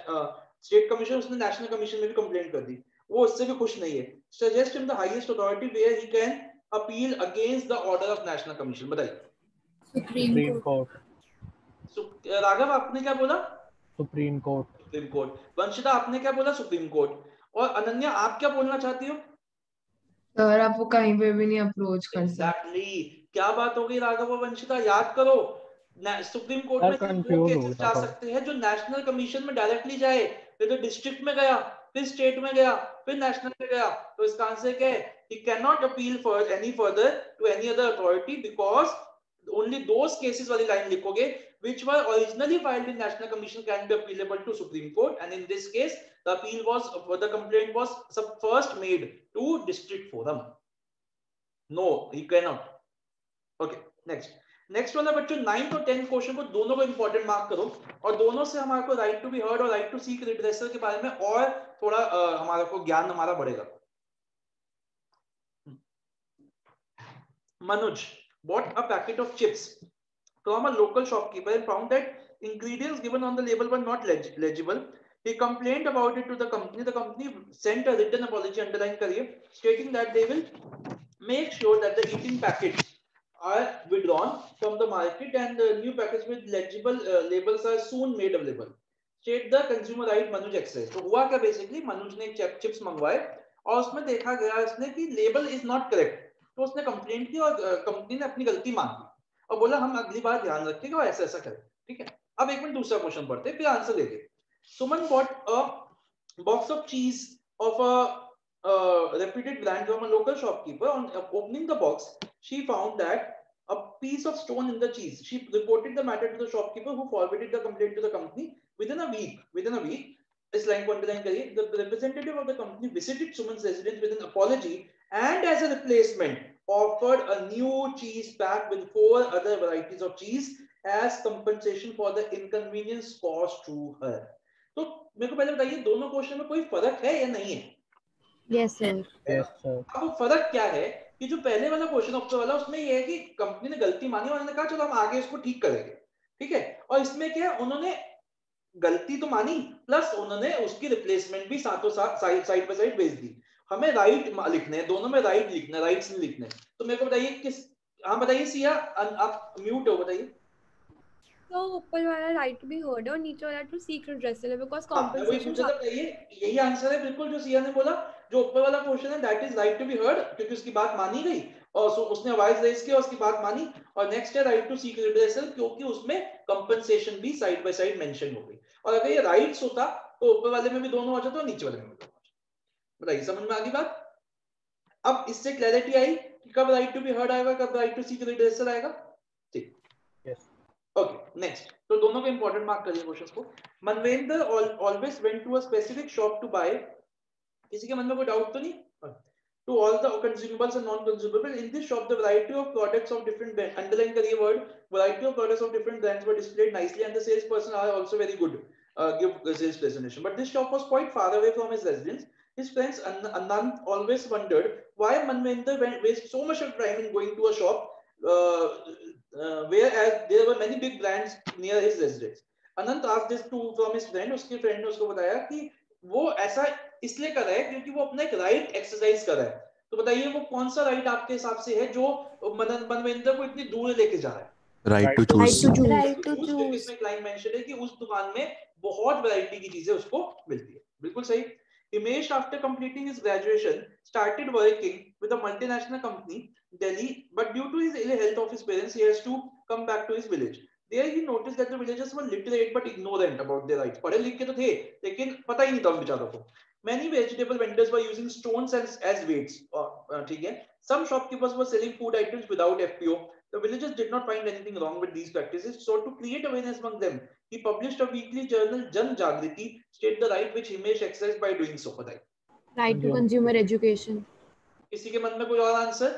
state commission, उसने national commission में भी complaint कर दी, वो उससे भी खुश नहीं है। Suggest him the highest authority where he can appeal against the order of national commission. बताइए। Supreme court. राघव आपने क्या बोला? Supreme court. Supreme court. Vanshita आपने क्या बोला? Supreme court. और अनन्या आप क्या बोलना चाहती हो? सर आप वो कहीं पे भी नहीं अप्रोच कर सकते। एग्जैक्टली, क्या बात हो गई राघव और वंशिता, याद करो। सुप्रीम कोर्ट में वो केसेस जा सकते हैं जो नेशनल कमीशन में डायरेक्टली जाए, फिर तो डिस्ट्रिक्ट में गया, फिर स्टेट में गया, फिर नेशनल में गया। तो इसका आंसर क्या है? he cannot appeal for any further to any other authority because only those cases वाली लाइन लिखोगे which were originally filed in national commission can be appealable to Supreme Court, and in this case the appeal was, the complaint was first made to district forum. No, he cannot. Okay, next वाला बच्चों 9th और 10th question को दोनों को important mark करो, और दोनों से हमारे को राइट टू बी हर्ड और राइट टू सीक रिड्रेसल के बारे में और थोड़ा हमारा को ज्ञान हमारा बढ़ेगा। Manuj bought a packet of chips from a local shopkeeper and found that ingredients given on the label were not legible. He complained about it to the company. The company sent a written apology, underline करिए, stating that they will make sure that the eating packets are withdrawn from the market and the new packets with legible labels are soon made available. State the consumer right Manuj exercise. तो हुआ क्या basically, मनुज ने chips मंगवाए और उसमें देखा गया इसने कि लेबल इज नॉट करेक्ट, तो उसने कंप्लेंट की और कंपनी ने अपनी गलती मांगी और बोला हम अगली बार ध्यान रखेंगे और ऐसा ऐसा करें। ठीक है, अब एक मिनट दूसरा क्वेश्चन पढ़ते फिर आंसर देंगे। सुमन bought a box of cheese of a reputed brand from a local shopkeeper. On opening the box, she found that a piece of stone in the cheese. She reported the matter to the shopkeeper, who forwarded the complaint to the company within a week. इस लाइन को underline करिए। The representative of the company visited Suman's residence with an apology and as a replacement offered a new cheese pack with 4 other varieties of cheese as compensation for the inconvenience caused to her. तो मेरे को पहले बताइए दोनों question में कोई फर्क है या नहीं है? Yes sir. अब फर्क क्या है कि जो पहले वाला क्वेश्चन ऑप्शन वाला उसमें ये है कि कंपनी ने गलती मानी और उन्होंने कहा चलो हम आगे इसको ठीक करेंगे। ठीक है, और इसमें क्या है, उन्होंने गलती तो मानी प्लस उन्होंने उसकी रिप्लेसमेंट भी साथों साथ साइड बाय साइड भेज दी। हमें राइट लिखने हैं, दोनों में राइट लिखना है, राइट्स नहीं लिखने। तो मेरे को बताइए किस, हाँ बताइए सिया, आप म्यूट हो, बताइए। तो ऊपर वाला राइट टू बी हर्ड है और नीचे वाला टू सीक रिड्रेसल है बिकॉज़ हाँ, मैं वही कॉम्पेंसेशन। पूछा था, यही आंसर है बिल्कुल जो सिया ने बोला। जो ऊपर वाला क्वेश्चन है that is right to be heard, क्योंकि उसकी बात मानी गई और उसने वॉइस रेज किया, उसकी बात मानी। और नेक्स्ट है राइट टू सीक रिड्रेसल, क्योंकि उसमें कंपनसेशन भी साइड बाय साइड मेंशन हो गई। और अगर ये राइट्स होता तो ऊपर वाले में भी दोनों आ जाते और नीचे वाले में भी दोनों आ जाते। बताइए समझ में आ गई बात? अब इससे क्लैरिटी आई कि कब राइट टू बी हर्ड आएगा, कब राइट टू सीक रिड्रेसल आएगा। ठीक, ओके नेक्स्ट। तो दोनों को इंपॉर्टेंट मार्क करिए क्वेश्चंस को। Manvendra always went to a specific shop to buy, किसी के मन में कोई डाउट तो नहीं? To all the consumables and non-consumable in this shop, the variety of products of different brands, underline kariye word, variety of products of different brands were displayed nicely, and the salesperson are also very good, give the sales presentation. But this shop was quite far away from his residence. His friends Anand always wondered why Manvendra wasted so much of time in going to a shop whereas there were many big brands near his residence. Anand asked this from his friend. उसके friend ने उसको बताया कि वो ऐसा इसलिए कर रहा है क्योंकि वो अपना एक राइट एक्सरसाइज कर रहा है। तो बताइए वो कौन सा राइट आपके हिसाब से है जो मनवेंद्र को इतनी दूर लेके जा रहा है? Right to choose. Right to choose. इसमें क्लाइंट मेंशन है कि उस दुकान में बहुत वैरायटी की चीजें उसको मिलती है। बिल्कुल सही। Himesh, after completing his graduation, started working with a multinational company, Delhi, but due to his ill health of his parents, he has to come back to his village. There he noticed that the villagers were literate but ignorant about their rights. पढ़े लिखे तो थे लेकिन पता ही नहीं था उन बेचारों को। Many vegetable vendors were using stones as weights. ठीक है। Some shopkeepers were selling food items without FPO. The villagers did not find anything wrong with these practices. So to create awareness among them, he published a weekly journal, Jan Jagriti, state the right which Himesh exercised by doing so. बताइए। Right to consumer education. किसी के मन में कोई और answer?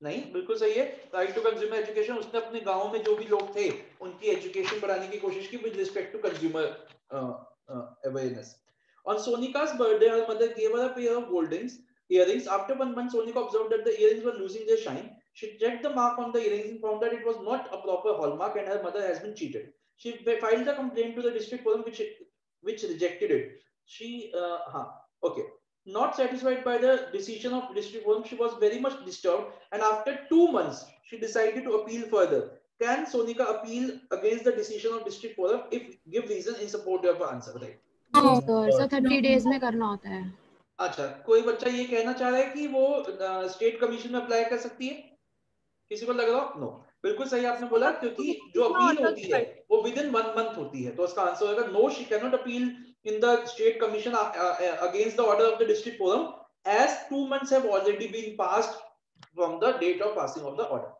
नहीं, बिल्कुल सही है। राइट टू कंज्यूमर एजुकेशन, उसने अपने गांव में जो भी लोग थे उनकी एजुकेशन बढ़ाने की कोशिश की with respect to consumer awareness. On Sonika's birthday, her mother gave her a pair of gold earrings. After 1 month, Sonika observed that the earrings were losing their shine. She checked the mark on the earrings and found that it was not a proper hallmark and her mother has been cheated. She filed a complaint to the district forum which rejected it. Okay. Not satisfied by the decision of district forum, she was very much disturbed, and after 2 months, she decided to appeal further. Can Sonika appeal against the decision of district forum? If give reason in support of her answer, right? Sir 30 days में करना होता है। अच्छा, कोई बच्चा ये कहना चाह रहा है कि वो स्टेट कमीशन में अप्लाई कर सकती है? किसी को लग रहा हो? नो, बिल्कुल सही आपने बोला, क्योंकि जो अपील होती है वो विद इन 1 मंथ होती है। तो इसका आंसर होगा no, she can not appeal in the state commission against the order of the district forum as 2 months have already been passed from the date of passing of the order.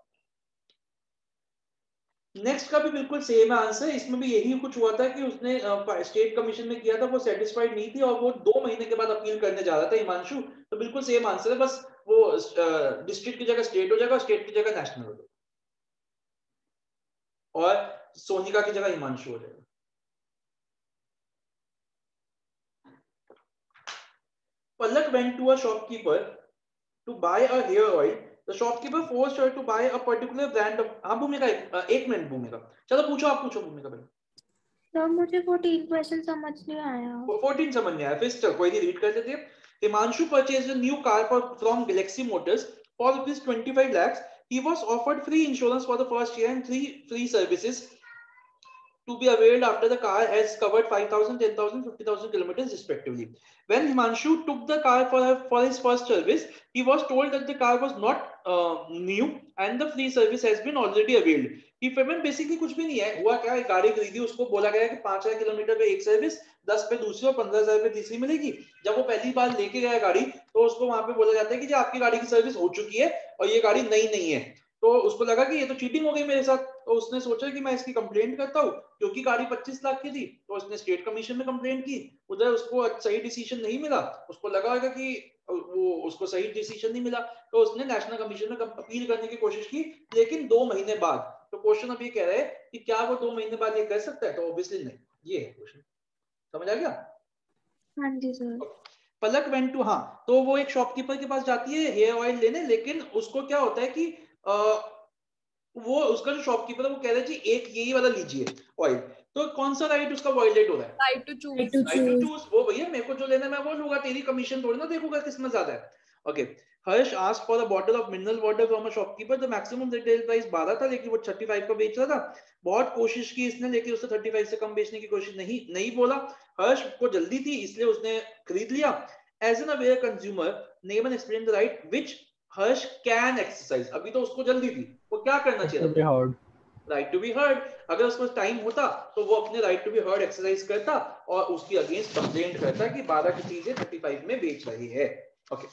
Next का भी बिल्कुल same answer, इसमें भी यही कुछ हुआ था कि उसने स्टेट कमीशन में किया था, वो सेटिस्फाइड नहीं थी और वो 2 महीने के बाद अपील करने जा रहा था हिमांशु। तो बिल्कुल सेम आंसर है, बस वो डिस्ट्रिक्ट की जगह स्टेट हो जाएगा, स्टेट की जगह नेशनल हो जाएगा और सोनिका की जगह हिमांशु हो जाएगा। Palak went to a shopkeeper to buy a hair oil. The shopkeeper forced her to buy a particular brand of. हाँ भूमिका, एक मिनट भूमिका, चलो पूछो, आप पूछो भूमिका पहले। तो मुझे 14 क्वेश्चन समझ नहीं आया। 14 समझ नहीं आया, फिर कोई नहीं, रीड कर देते हैं। Himanshu purchased a new car from Galaxy Motors for ₹25 lakhs. He was offered free insurance for the first year and 3 free services to be availed after the car has covered 5,000, 10,000, 50,000 kilometers respectively. When Himanshu took the car for his first service, he was told that the car was not new and the free service has been already availed. He payment basically कुछ भी नहीं है, हुआ क्या है, गाड़ी खरीदी, उसको बोला गया कि 5,000 किलोमीटर पे एक सर्विस, 10 पे दूसरी और 15,000 पे तीसरी मिलेगी। जब वो पहली बार लेके गया गाड़ी तो उसको वहां पे बोला जाता है कि जी आपकी गाड़ी की सर्विस हो चुकी है और ये गाड़ी नई नहीं है। तो उसको लगा कि ये तो चीटिंग हो गई मेरे साथ, तो उसने सोचा कि मैं इसकी कंप्लेंट करता हूँ, क्योंकि गाड़ी 25 लाख की थी। तो उसने स्टेट कमीशन में कंप्लेंट की, उधर उसको सही डिसीजन नहीं मिला, उसको लगा होगा कि वो उसको सही डिसीजन नहीं मिला, तो उसने नेशनल कमीशन में अपील करने की कोशिश की, लेकिन 2 महीने बाद। तो क्वेश्चन अब ये कह रहा है कि क्या वो 2 महीने बाद ये कर सकता है? तो ऑब्वियसली नहीं, ये है क्वेश्चन। समझ आ गया? हाँ जी सर। पलक वेंट टू, हाँ, तो वो एक शॉपकीपर के पास जाती है हेयर ऑयल लेने, लेकिन उसको क्या होता है कि वो उसका जो शॉपकीपर है वो कह रहा है जी एक यही वाला लीजिए ऑयल। तो कौन सा राइट उसका वायलेट हो रहा है? Right to choose. Right to choose. वो भैया मेरे को जो लेना मैं वो लूंगा, तेरी कमीशन थोड़ी ना देखूंगा किसमें ज्यादा है। Okay, Harsh asked for a bottle of mineral water from a shopkeeper, the maximum retail price 12 था लेकिन वो 35 का बेच रहा था। बहुत कोशिश की इसने लेकिन उसने 35 से कम बेचने की कोशिश नहीं बोला। हर्ष को जल्दी थी इसलिए उसने खरीद लिया। As an aware consumer name and explain the right which Harsh can exercise. अभी तो उसको जल्दी थी, वो क्या करना चाहिए था? Right to be heard. अगर उसको टाइम होता तो वो अपने right to be heard exercise करता और उसकी अगेंस्ट कंप्लेंट करता कि 12 की चीजें 35 में बेच रही है। Okay.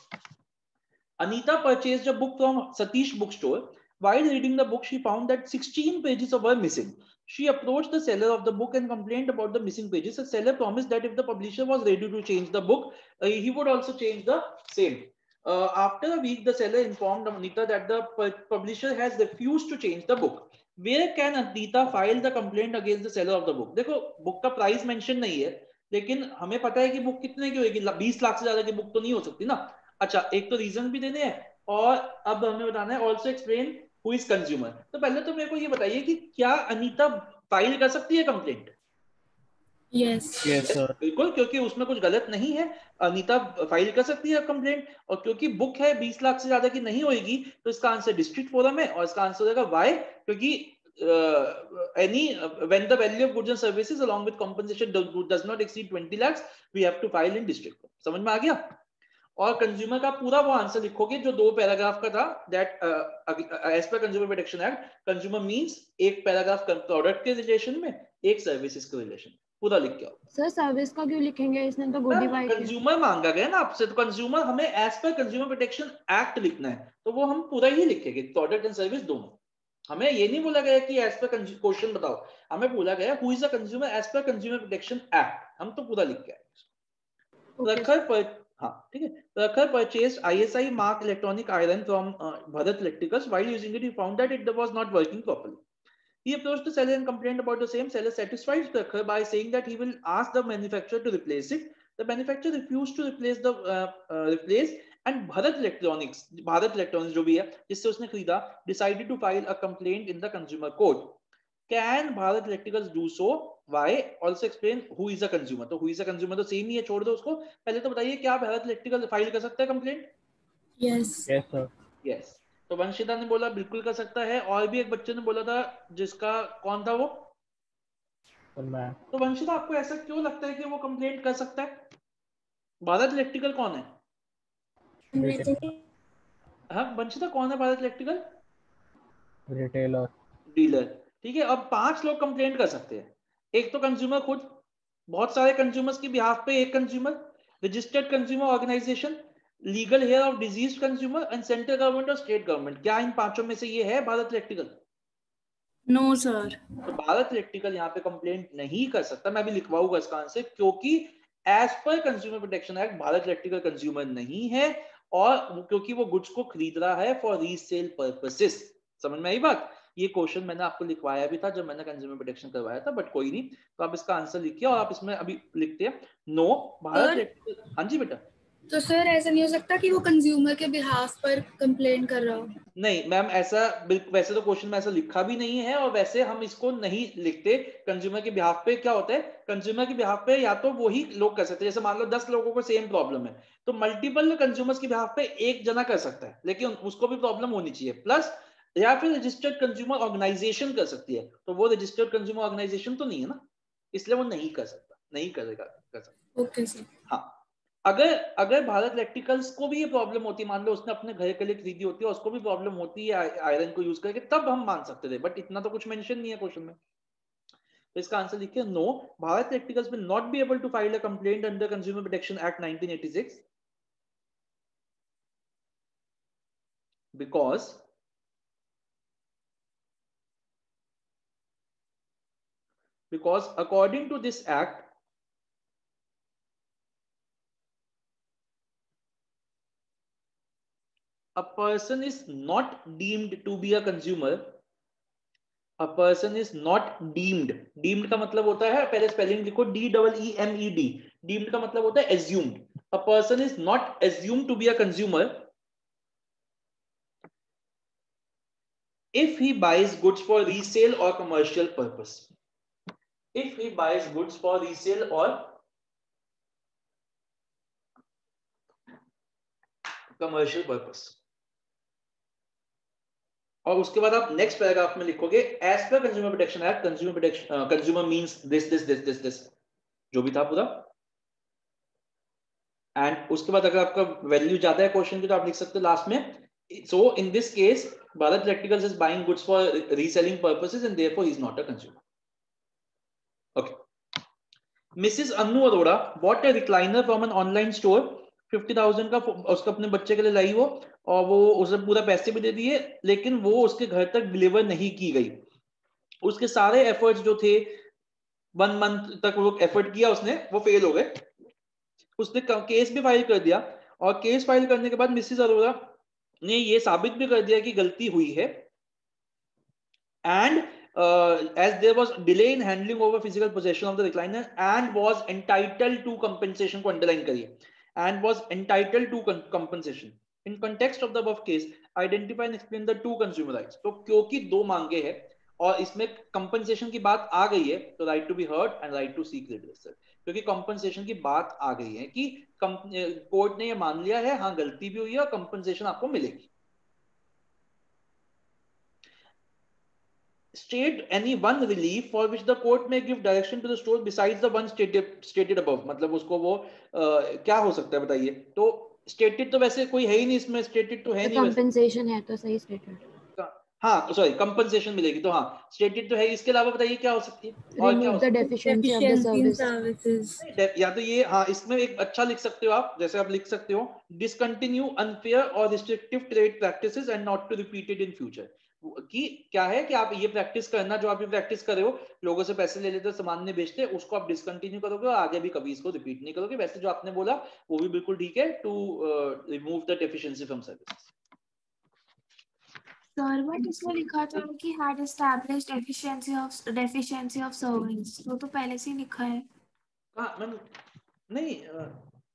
Anita purchased a book from Satish bookstore. While reading the book, she found that 16 pages were missing. She approached the seller of the book and complained about the missing pages. The seller promised that if the publisher was ready to change the book, he would also change the same. After a week, the seller informed Anita that the publisher has refused to change the book. Where can Anita file the complaint against the seller of the book? देखो book का price mention नहीं है लेकिन हमें पता है कि book कितने की होगी, 20 लाख से ज्यादा की बुक तो नहीं हो सकती ना। अच्छा, एक तो रीजन भी देने हैं और अब हमें बताना है also explain who is consumer. तो पहले तो मेरे को ये बताइए कि क्या अनीता फाइल कर सकती है कंप्लेंट? यस सर, बिल्कुल, क्योंकि उसमें कुछ गलत नहीं है, अनीता फाइल कर सकती है कंप्लेंट। और क्योंकि बुक है 20 लाख से ज्यादा की नहीं होगी तो इसका आंसर डिस्ट्रिक्ट फोरम है और इसका आंसर होगा वाई, क्योंकि any when the value of goods and services along with compensation does not exceed 20 lakhs we have to file in district। समझ में आ गया? और कंज्यूमर का पूरा वो आंसर लिखोगे जो 2 पैराग्राफ का था, that as per consumer protection act consumer means एक पैराग्राफ प्रोडक्ट के रिलेशन में, एक सर्विसेज के रिलेशन, पूरा लिख के आओ। सर सर्विस का क्यों लिखेंगे, इसने तो गुड बाय किया। कंज्यूमर मांगा गया ना आपसे, तो कंज्यूमर हमें as per consumer protection act लिखना है तो वो हम पूरा ही लिखेंगे, प्रोडक्ट एंड सर्विस दोनों। हमें ये नहीं बोला गया कि एज पर क्वेश्चन बताओ, हमें बोला गया who is the consumer as per consumer protection act, हम तो पूरा लिख के आए। प्रखर पर हाँ ठीक है। प्रखर purchased ISI mark electronic iron from Bharat Electricals. While using it, he found that it was not working properly. He approached the seller and complained about the same. Seller satisfied Prakhar by saying that he will ask the manufacturer to replace it. The manufacturer refused to replace and Bharat Electronics जो भी है जिससे उसने खरीदा, decided to file a complaint in the consumer court. Can Bharat Electricals do so? Why? Also explain who is a consumer. तो who is a consumer तो same ही है, छोड़ दो उसको। पहले तो बताइए क्या भारत इलेक्ट्रिकल फाइल कर सकता है कंप्लेंट? Yes sir. यस। तो वंशिता ने बोला बिल्कुल कर सकता है, और भी एक बच्चे ने बोला था जिसका कौन था वो? तो वंशिता आपको ऐसा क्यों लगता है कि वो कंप्लेंट कर सकता है? भारत इलेक्ट्रिकल कौन है? हाँ वंशिता कौन है भारत इलेक्ट्रिकल? Retailer, dealer. ठीक है, अब 5 लोग कंप्लेंट कर सकते हैं। एक तो कंज्यूमर खुद, बहुत सारे कंज्यूमर्स की बिहाफ पे एक consumer, registered consumer organisation, legal heir of deceased consumer and central government और स्टेट गवर्नमेंट। क्या इन 5 में से ये है भारत इलेक्ट्रिकल? No sir. तो भारत इलेक्ट्रिकल यहाँ पे कंप्लेंट नहीं कर सकता। मैं भी लिखवाऊंगा इसका आंसर, क्योंकि as per consumer protection act Bharat electrical consumer नहीं है और क्योंकि वो गुड्स को खरीद रहा है फॉर रीसेल पर्पसेस। समझ में आई बात? ये क्वेश्चन मैंने आपको लिखवाया भी था जब मैंने कंज्यूमर प्रोटेक्शन करवाया था, बट कोई नहीं। तो आप इसका आंसर लिखिए और आप इसमें अभी लिखते हैं नो भारत इलेक्ट्रिकल। हाँ जी बेटा। तो सर ऐसा नहीं हो सकता कि वो कंज्यूमर के बिहाफ पर कंप्लेन कर रहा हो? नहीं मैम, ऐसा वैसे तो क्वेश्चन में ऐसा लिखा भी नहीं है और वैसे हम इसको नहीं लिखते। कंज्यूमर के बिहाफ पे क्या होता है, कंज्यूमर के बिहाफ पे या तो वही लोग कर सकते हैं, जैसे मान लो 10 लोगों को सेम प्रॉब्लम है तो मल्टीपल कंज्यूमर्स के बिहाफ पे एक जना कर सकता है, लेकिन उसको भी प्रॉब्लम होनी चाहिए। प्लस या फिर रजिस्टर्ड कंज्यूमर ऑर्गेनाइजेशन कर सकती है, तो वो रजिस्टर्ड कंज्यूमर ऑर्गेनाइजेशन तो नहीं है ना, इसलिए वो नहीं कर सकता, नहीं करेगा, कर सकता। Okay sir. हाँ, अगर भारत इलेक्ट्रिकल्स को भी ये प्रॉब्लम होती, मान लो उसने अपने घर के लिए खरीदी होती है, उसको भी प्रॉब्लम होती है आयरन को यूज करके, तब हम मान सकते थे, बट इतना तो कुछ मेंशन नहीं है क्वेश्चन में। तो इसका आंसर लिखिए no, Bharat electricals will not be able to file a complaint under consumer protection act 1986 because according to this act a person is not deemed to be a consumer. A person is not deemed. Deemed का मतलब होता है, पहले spelling लिखो DEEMED. Deemed का मतलब होता है assumed. A person is not assumed to be a consumer if he buys goods for resale or commercial purpose. If he buys goods for resale or commercial purpose. और उसके बाद आप next paragraph में लिखोगे as per consumer protection act, consumer means this जो भी था पूरा। एंड उसके बाद अगर आपका वैल्यू ज्यादा है क्वेश्चन की तो आप लिख सकते हो लास्ट में, so in this case Bharat Electricals is buying goods for reselling purposes and therefore he is not a consumer. Okay. Mrs. Annu Arora bought a recliner from an online store, 50,000 का उसका अपने बच्चे के लिए लाई वो, और वो उसे पूरा पैसे भी दे दिए, लेकिन वो उसके घर तक डिलीवर नहीं की गई। उसके सारे एफर्ट्स जो थे 1 मंथ तक वो एफर्ट किया उसने, वो फेल हो गए। उसने केस भी फाइल कर दिया, और केस फाइल करने के बाद मिसेस अरोरा ने ये साबित भी कर दिया कि गलती हुई है। And as there was delay in handling over physical possession of the recliner and was entitled to compensation को underline करिए, and was entitled to compensation in context of the above case identify and explain the two consumer rights। तो क्योंकि दो मांगे हैं और इसमें compensation की बात आ गई है, तो right to be heard and right to seek redressal, क्योंकि कंपनसेशन की बात आ गई है कि कोर्ट ने ये मान लिया है हाँ गलती भी हुई है और कंपनसेशन आपको मिलेगी। State any one relief for which the court may give direction to the store besides the one stated above। मतलब उसको वो क्या हो सकता है बताइए? तो stated तो वैसे कोई है ही नहीं इसमें, stated तो है नहीं, कंपनसेशन है तो सही स्टेटेड। हाँ सॉरी कंपनसेशन मिलेगी तो हाँ स्टेटेड तो है, इसके अलावा बताइए क्या हो सकती है? और क्या हो remove the deficiency of the service. या तो ये हाँ इसमें एक अच्छा लिख सकते हो आप, जैसे आप लिख सकते हो डिसकंटिन्यू अनफेयर और restrictive trade practices and not to repeat it in future. कि क्या है कि आप ये प्रैक्टिस करना, जो आप ये प्रैक्टिस कर रहे हो, लोगों से पैसे ले लेते हो सामान नहीं बेचते, उसको आप डिसकंटिन्यू करोगे और आगे भी कभी इसको रिपीट नहीं करोगे। वैसे जो आपने बोला वो भी बिल्कुल ठीक है, to remove the deficiency from services. Sir but इसमें लिखा था कि had established deficiency of service, वो तो पहले से ही लिखा है। हाँ मैंने नहीं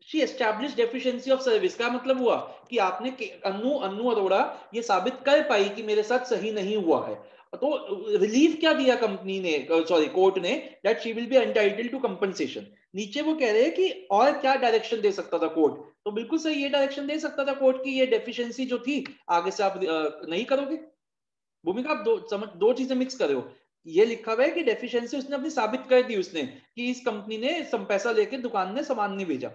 she established deficiency of service का मतलब हुआ कि आपने अन्नू अरोड़ा ये साबित कर पाई कि मेरे साथ सही नहीं हुआ है, तो रिलीफ क्या दिया कंपनी ने, सॉरी कोर्ट ने, that she will be entitled to compensation। नीचे वो कह रहे हैं कि और क्या डायरेक्शन दे सकता था कोर्ट, तो बिल्कुल सही ये डायरेक्शन दे सकता था कोर्ट की ये डेफिशिएंसी जो थी आगे से आप नहीं करोगे। भूमिका आप दो चीजें मिक्स कर रहे हो। ये लिखा हुआ है कि डेफिशिएंसी उसने अपनी साबित कर दी उसने कि इस कंपनी ने पैसा लेके दुकान में सामान नहीं भेजा।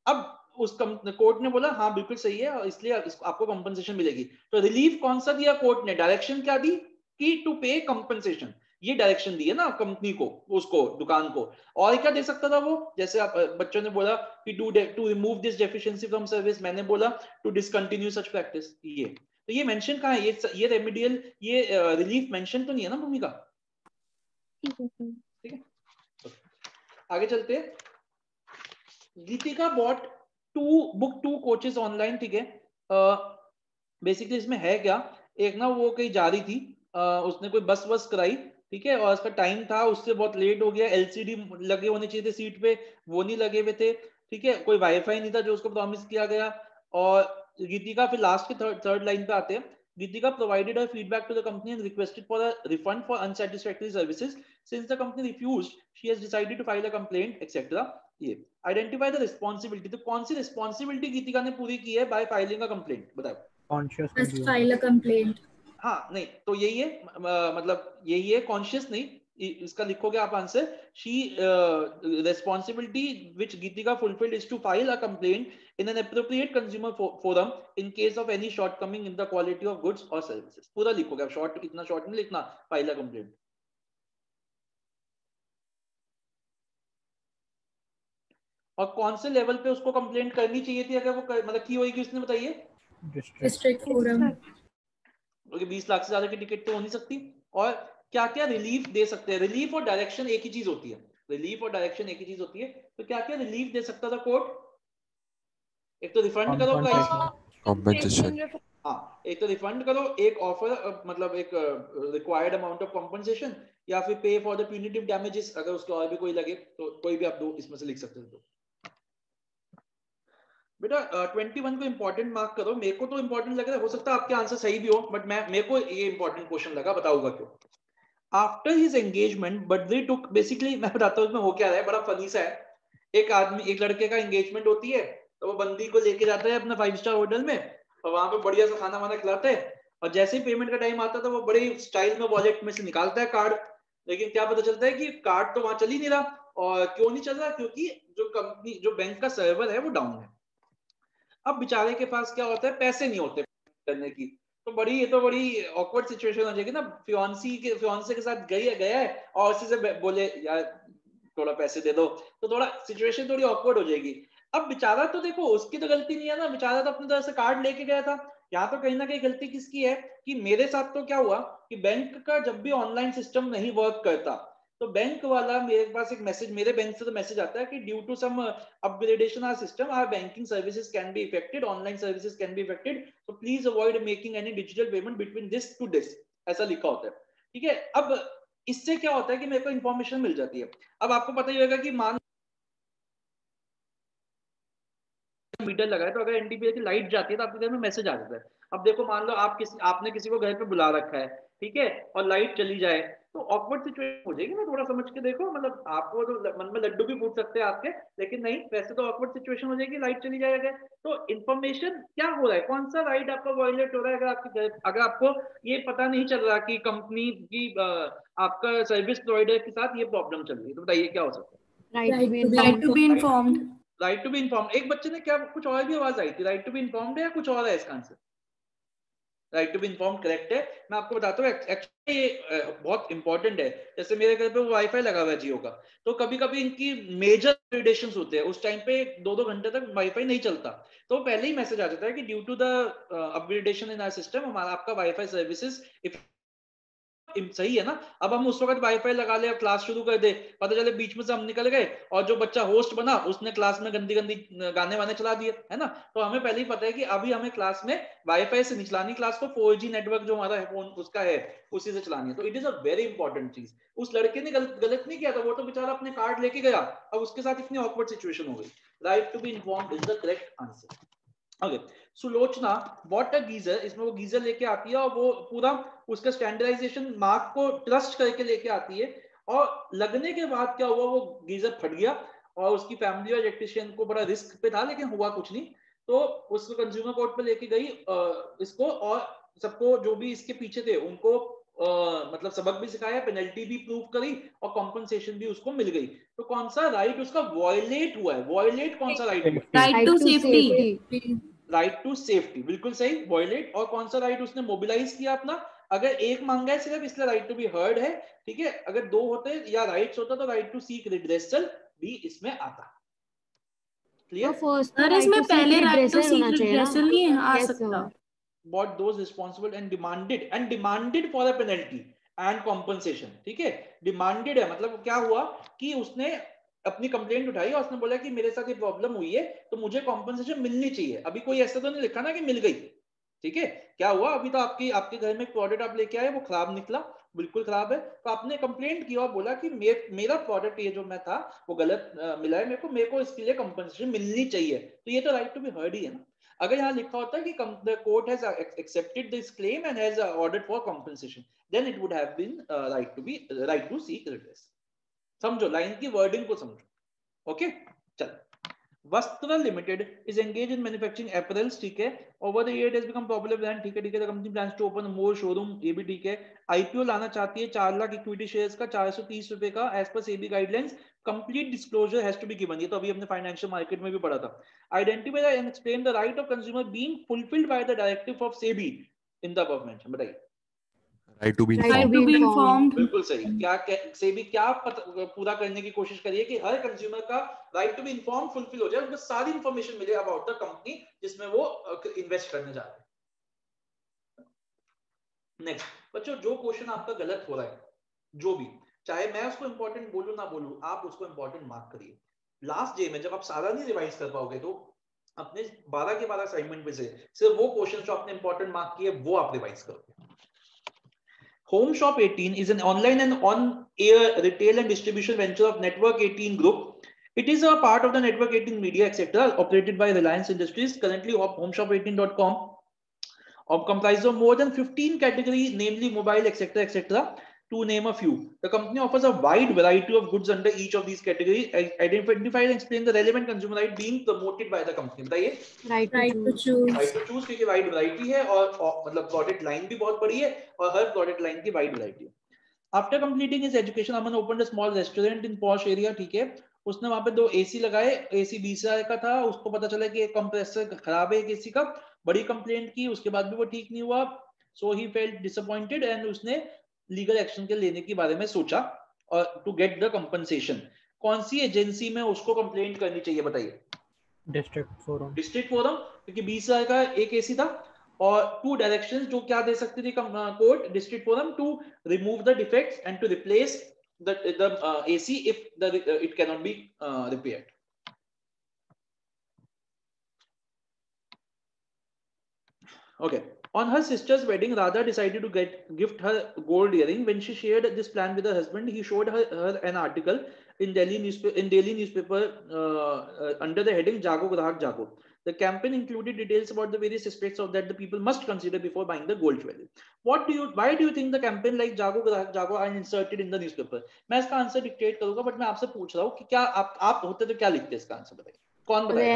अब उस कोर्ट ने बोला हाँ बिल्कुल सही है और इसलिए आपको कंपनसेशन मिलेगी। तो रिलीफ कौन सा दिया कोर्ट ने? डायरेक्शन क्या दी कि टू पे कंपनसेशन, ये डायरेक्शन दी है ना कंपनी को, उसको दुकान को। और क्या दे सकता था वो? जैसे आप बच्चों ने बोला कि to remove this deficiency from service, मैंने बोला टू डिसकंटिन्यू सच प्रैक्टिस। ये तो ये मेंशन कहाँ है? ये रेमेडियल ये रिलीफ मेंशन तो नहीं है ना भूमिका? ठीक है आगे चलते हैं। गीतिका बॉट बुक 2 कोचेस ऑनलाइन। ठीक है बेसिकली इसमें है क्या, एक ना वो कहीं जा रही थी, उसने कोई बस कराई, ठीक है, और उसका टाइम था, उससे बहुत लेट हो गया, एलसीडी लगे होने चाहिए थे सीट पे, वो नहीं लगे हुए थे, ठीक है, कोई वाईफाई नहीं था जो उसको प्रॉमिस किया गया। और गीतिका फिर लास्ट के थर्ड लाइन पे आते हैं, Geetika provided her feedback to the company and requested for a refund for unsatisfactory services. Since the company refused, she has decided to file a complaint, etc. ये identify the responsibility। तो कौन सी responsibility गीतिका ने पूरी की है by filing a complaint? बताओ। Conscious Must consumer। file a complaint। हाँ नहीं तो यही है, मतलब यही है, कॉन्शियस नहीं, इसका लिखोगे आप answer. She responsibility which Geetika fulfilled is to file a complaint in an appropriate consumer forum in case of any shortcoming in the quality of goods or services। पूरा लिखोगे आप, शॉर्ट इतना शॉर्ट नहीं लिखना, फाइल अ कंप्लेंट। और कौन से level पे उसको कंप्लेंट करनी चाहिए थी अगर वो मतलब की होगी उसने, बताइए? District forum. 20 लाख से ज्यादा की टिकट तो हो नहीं सकती। और क्या क्या रिलीफ दे सकते हैं? रिलीफ और डायरेक्शन एक ही चीज होती है, रिलीफ और डायरेक्शन एक ही चीज होती है। तो क्या क्या रिलीफ दे सकता था कोर्ट? एक तो रिफंड करो प्राइस, कंपनसेशन, हाँ एक तो रिफंड करो, एक ऑफर मतलब एक रिक्वायर्ड अमाउंट ऑफ कंपनसेशन, या फिर पे फॉर द प्यूनिटिव डैमेजेस अगर उसके और भी कोई लगे, तो कोई भी आप दो इसमें से लिख सकते हो। बेटा 21 को इंपॉर्टेंट मार्क करो। मेरे को तो इंपॉर्टेंट लग रहा है, हो सकता है आपके आंसर सही भी हो, बट मेरे को ये इंपॉर्टेंट क्वेश्चन लगा, बताऊंगा क्यों। आफ्टर हिज एंगेजमेंट बद्री टुक, बेसिकली मैं बताता हूँ इसमें हो क्या रहा है, बड़ा फनी सा है। एक लड़के का एंगेजमेंट होती है, तो वो बंदी को लेके जाता है अपना 5 स्टार होटल में, और वहां पे बढ़िया सा खाना वाना खिलाते हैं, और जैसे ही पेमेंट का टाइम आता था वो बड़े स्टाइल में वॉलेट में से निकालता है कार्ड, लेकिन क्या पता चलता है कि कार्ड तो वहां चल ही नहीं रहा। और क्यों नहीं चल रहा? क्योंकि जो बैंक का सर्वर है वो डाउन है। अब बेचारे के पास क्या होता है, पैसे नहीं होते करने की, तो ये तो बड़ी ऑकवर्ड सिचुएशन हो जाएगी ना। फियांसे के साथ गया है और उसी से बोले यार थोड़ा पैसे दे दो, तो थोड़ा सिचुएशन थोड़ी ऑकवर्ड हो जाएगी। अब बेचारा तो देखो उसकी तो गलती नहीं है ना, बेचारा तो अपनी तरफ से कार्ड लेके गया था। यहाँ तो कहीं ना कहीं गलती किसकी है कि मेरे साथ तो क्या हुआ कि बैंक का जब भी ऑनलाइन सिस्टम नहीं वर्क करता तो बैंक वाला मेरे पास एक मैसेज, मेरे बैंक से तो मैसेज आता है कि due to some upgradation our system our banking services can be affected, online services can be affected, so please avoid making any digital payment between this to this, ऐसा लिखा होता है। ठीक है, अब इससे क्या होता है कि मेरे को इन्फॉर्मेशन मिल जाती है। अब आपको पता ही होगा कि मान मीटर लगा है तो अगर एनटीपीसी की लाइट जाती है तो आपके घर में मैसेज आ जाता है। अब देखो मान लो आपने किसी को घर पे बुला रखा है, ठीक है, और लाइट चली जाए तो ऑकवर्ड सिचुएशन हो जाएगी ना। थोड़ा समझ के देखो, मतलब आपको तो मन में लड्डू भी फूट सकते हैं आपके, लेकिन नहीं, वैसे तो ऑकवर्ड सिचुएशन हो जाएगी, लाइट चली जाएगा। तो इन्फॉर्मेशन क्या हो रहा है, कौन सा राइट आपका वायलेट हो रहा है? अगर आपको ये पता नहीं चल रहा कि कंपनी की आपका सर्विस प्रोवाइडर के साथ ये प्रॉब्लम चल रही है, तो बताइए क्या हो सकता है? Right to be informed. Right to be informed. एक बच्चे ने क्या कुछ और भी आवाज आई थी, राइट टू बी इन्फॉर्म्ड है या कुछ और है इसका answer? Right to be informed correct है। मैं आपको बताता हूँ एक्चुअली ये बहुत इंपॉर्टेंट है। जैसे मेरे घर पे वाईफाई लगा हुआ है जियो का, तो कभी कभी इनकी मेजर अपग्रेडेशंस होते हैं, उस टाइम पे 2-2 घंटे तक वाईफाई नहीं चलता, तो पहले ही मैसेज आ जाता है कि due to the upgradation in our system हमारा आपका वाईफाई सर्विसेज सही है ना। अब हम उस वक्त वाईफाई लगा ले, क्लास शुरू कर दे, पता चले बीच में से हम निकल गए और जो बच्चा होस्ट बना उसने क्लास में गंदी गंदी गाने वाने चला दिए, है ना। तो हमें पहले ही पता है कि अभी हमें क्लास में वाईफाई से नहीं चलानी, क्लास को 4G नेटवर्क जो हमारा फोन उसका है उसी से चलानी है। तो it is a very important चीज। उस लड़के ने गलत नहीं किया था, वो तो बेचारा अपने कार्ड लेके गया, अब उसके साथ इतनी ऑकवर्ड सिचुएशन हो गई। Right to be informed is the correct answer. Okay, Sulochana bought a geyser, इसमें वो गीजर लेके आती है और वो पूरा उसका स्टैंडर्डाइजेशन मार्क को ट्रस्ट करके लेके आती है, और लगने के बाद क्या हुआ, वो गीजर फट गया और उसकी फैमिली और इलेक्ट्रिशियन को बड़ा रिस्क पे था, लेकिन हुआ कुछ नहीं। तो उसको कंज्यूमर कोर्ट पे लेके गई इसको, और सबको जो भी इसके पीछे थे उनको मतलब सबक भी सिखाया, पेनल्टी भी प्रूव करी और कॉम्पनसेशन भी उसको मिल गई। तो कौन सा राइट उसका वॉयलेट हुआ है? वॉयलेट कौन सा राइट हुआ? Right to safety. Right to safety, बिल्कुल सही, वॉयलेट। और कौन सा राइट उसने मोबिलाइज किया अपना? अगर एक मांगा है सिर्फ, इसलिए राइट टू बी हर्ड है, ठीक है। अगर 2 होते या राइट्स होता तो राइट टू सीक रिड्रेसल भी इसमें आता। क्लियर? सर इसमें पहले राइट टू सीक रिड्रेसल नहीं आ सकता। Bought those responsible and demanded for a penalty and compensation, ठीक है। डिमांडेड है मतलब क्या हुआ कि उसने अपनी कंप्लेंट उठाई और उसने बोला कि मेरे साथ ये प्रॉब्लम हुई है तो मुझे कॉम्पनसेशन मिलनी चाहिए। अभी कोई ऐसा तो नहीं लिखा ना कि मिल गई, ठीक है। क्या हुआ, अभी तो आपके घर में एक प्रोडक्ट आप लेके आए, वो खराब निकला, बिल्कुल खराब है, तो आपने कंप्लेंट की और बोला कि मेरा प्रोडक्ट ये जो मैं था वो गलत मिला है मेरे को इसके लिए कंपनसेशन मिलनी चाहिए। तो ये तो राइट टू बी हर्ड ही है ना। अगर यहाँ लिखा होता है कि the court has accepted this claim and has ordered for compensation, then it would have been right to seek redress। समझो लाइन की वर्डिंग को समझो। ओके, चल। वस्त्र limited is engaged in manufacturing apparels, ठीक है। Over the year it has become popular brand, ठीक है। The company plans to open more showroom, ये भी ठीक है। IPO लाना चाहती है 4 लाख इक्विटी शेयर्स का 430 रुपए का, as per SEBI guidelines complete disclosure has to be given। ये तो अभी हमने फाइनेंशियल मार्केट में भी पढ़ा था। Identify and explain the right of consumer being fulfilled by the directive of SEBI in the above mentioned। बताइए। Right to be informed. बिल्कुल सही। क्या सेबी क्या पूरा करने की कोशिश करिए कि हर कंज्यूमर का right to be inform fulfil हो जाए, उनको सारी इंफॉर्मेशन मिले अबाउट द कंपनी जिसमें वो इन्वेस्ट करने जा रहे हैं। नेक्स्ट बच्चों, जो क्वेश्चन आपका गलत हो रहा है, जो भी, चाहे मैं उसको इंपॉर्टेंट बोलूं ना बोलूं, आप उसको इंपॉर्टेंट मार्क करिए। लास्ट डे में जब आप सारा नहीं रिवाइज कर पाओगे तो अपने 12 के 12 असाइनमेंट में से सिर्फ वो क्वेश्चन जो आपने इंपॉर्टेंट मार्क किए वो आप रिवाइज करोगे। Home Shop 18 is an online and on-air retail and distribution venture of Network 18 Group. It is a part of the Network 18 Media, etc., operated by Reliance Industries. Currently, homeshop18.com comprises of more than 15 categories, namely mobile, etc., etc. to name a few. The company offers a wide variety of goods under each of these categories. Identify and explain the relevant consumer right being promoted by the company. बताइए. Right to Right to choose. choose. Right to choose क्योंकि wide variety है और मतलब product line भी बहुत बड़ी है और हर product line की wide variety है. After completing his education, Aman opened a small restaurant in posh area. ठीक है. उसने वहां पे 2 AC लगाए. AC 20,000 का था. उसको पता चला कि एक कंप्रेसर खराब है एक AC का. बड़ी कंप्लेंट की. उसके बाद भी वो ठीक नहीं हुआ. So he felt disappointed and उसने लीगल एक्शन के लेने के बारे में सोचा और टू गेट द कंपनसेशन. कौन सी एजेंसी में उसको कंप्लेंट करनी चाहिए बताइए. District forum. डिस्ट्रिक्ट फोरम क्योंकि 20,000 का एक एसी था और 2 डायरेक्शंस जो क्या दे सकती थी court district forum to remove the defects and to replace the AC if the it can not be repaired. Okay. On her sister's wedding, Radha decided to gift her gold earring. When she shared this plan with her husband, he showed her an article in Delhi newspaper under the heading "Jago Grahak Jago." The campaign included details about the various aspects of that the people must consider before buying the gold jewelry. Why do you think the campaign like "Jago Grahak Jago" are inserted in the newspaper? मैं इसका answer dictate करूंगा, but मैं आपसे पूछ रहा हूँ कि क्या आप होते तो क्या लिखते इसका आंसर बताइए. कौन बताएगा?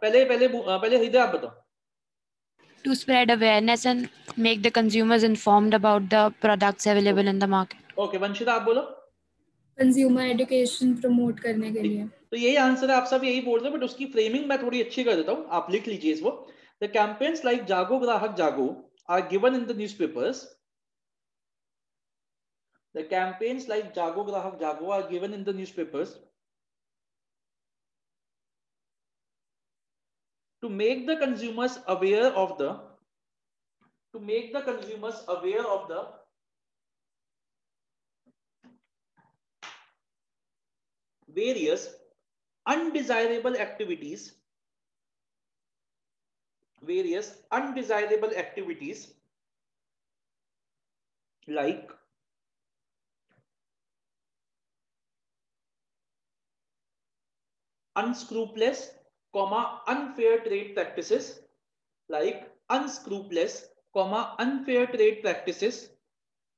पहले हृदय आप बताओ. To spread awareness and make the consumers informed about the products available in the market. Okay, Vanshita आप बोलो. कंज्यूमर एजुकेशन प्रमोट करने के लिए. तो यही आंसर है, आप सब यही बोल रहे हो, बट उसकी फ्रेमिंग मैं थोड़ी अच्छी कर देता हूँ. आप लिख लीजिए इसको. The campaigns like जागो ग्राहक जागो are given in the newspapers. The campaigns like जागो ग्राहक जागो are given in the newspapers to make the consumers aware of the various undesirable activities like unscrupulous, unfair trade practices,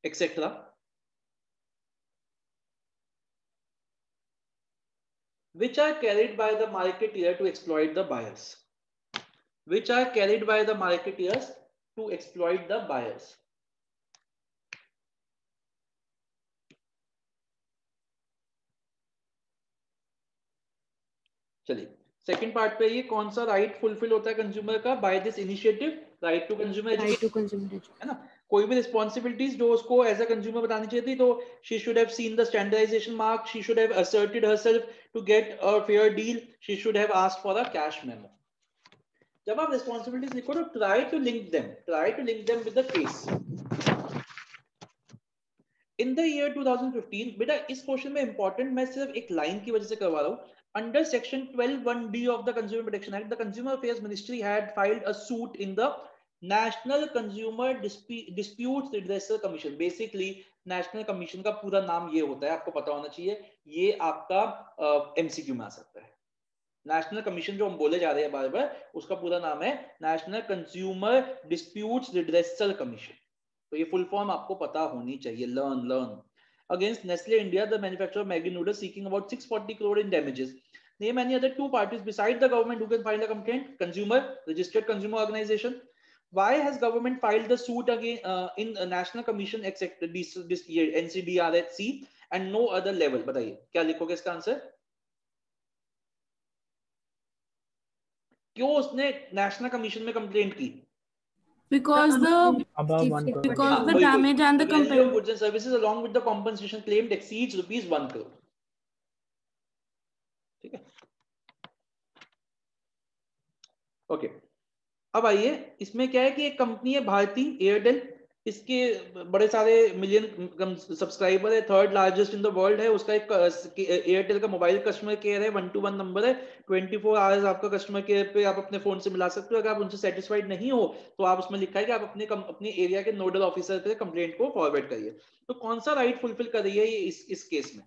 etc., which are carried by the marketeer to exploit the buyers. चलिए second part पे, ये कौन सा right fulfil होता है consumer का by this initiative? Right to consumer education, है ना. कोई भी रिस्पांसिबिलिटीज जो उसको एज अ कंज्यूमर बतानी चाहिए थी, तो she should have seen the standardisation mark, she should have asserted herself to get a fair deal, she should have asked for a cash memo. जब आप रिस्पांसिबिलिटीज लिखो तो try to link them with the case. In the year 2015, बेटा इस question में important मैं सिर्फ एक लाइन की वजह से करवा रहा हूं. Under Section 12(1)(d) of the Consumer Protection Act, the Consumer Affairs Ministry had filed a suit in the National Consumer Disputes Redressal Commission. Basically, National Commission का पूरा नाम ये होता है, आपको पता होना चाहिए. ये आपका MCQ में आ सकता है. नेशनल कमीशन जो हम बोले जा रहे हैं बार बार, उसका पूरा नाम है national consumer disputes redressal commission. तो ये फुल फॉर्म आपको पता होनी चाहिए. Learn. Against Nestle India, the manufacturer of Maggi noodles, seeking about 640 crore in damages. Name any other 2 parties beside the government who can file a complaint. Consumer, registered consumer organization. Why has government filed the suit again in a National Commission except this year, NCDRHC, and no other level? बताइए क्या लिखोगे इसका answer? क्यों उसने national commission में complaint की? Because the damage and the value of goods and services along with the compensation claimed exceeds rupees 1 crore. ठीक है. ओके, अब आइए, इसमें क्या है कि एक कंपनी है भारती एयरटेल, इसके बड़े सारे मिलियन सब्सक्राइबर है, 3rd largest in the world है. उसका एक एयरटेल का मोबाइल कस्टमर केयर है, 121 नंबर है. 24 आवर्स आपका कस्टमर केयर पे आप अपने फोन से मिला सकते हो. अगर आप उनसे सेटिस्फाइड नहीं हो तो आप उसमें लिखा है कि आप अपने एरिया के नोडल ऑफिसर पे कंप्लेंट को फॉरवर्ड करिए. तो कौन सा राइट फुलफिल कर रही है ये इस केस में?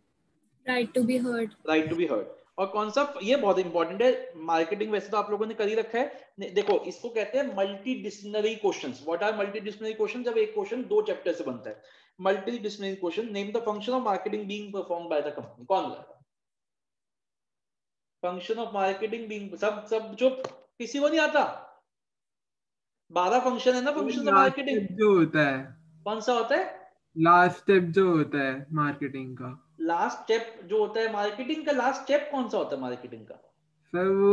Right to be heard. और कौन सा, ये बहुत इंपॉर्टेंट है, मार्केटिंग वैसे तो आप लोगों ने कर ही रखा है। देखो इसको कहते हैं multi disciplinary questions. What are multi disciplinary question? जब एक क्वेश्चन 2 चैप्टर से बनता है। Multi disciplinary question, name the function of marketing being performed by the company. कौन बताएगा? फंक्शन ऑफ मार्केटिंग बीइंग, सब जो किसी को नहीं आता। 12 फंक्शन है ना फंक्शन ऑफ मार्केटिंग। जो होता है कौन सा होता है? लास्ट स्टेप जो होता है मार्केटिंग का। लास्ट स्टेप जो होता है मार्केटिंग का, लास्ट स्टेप कौन सा होता है मार्केटिंग का? सर वो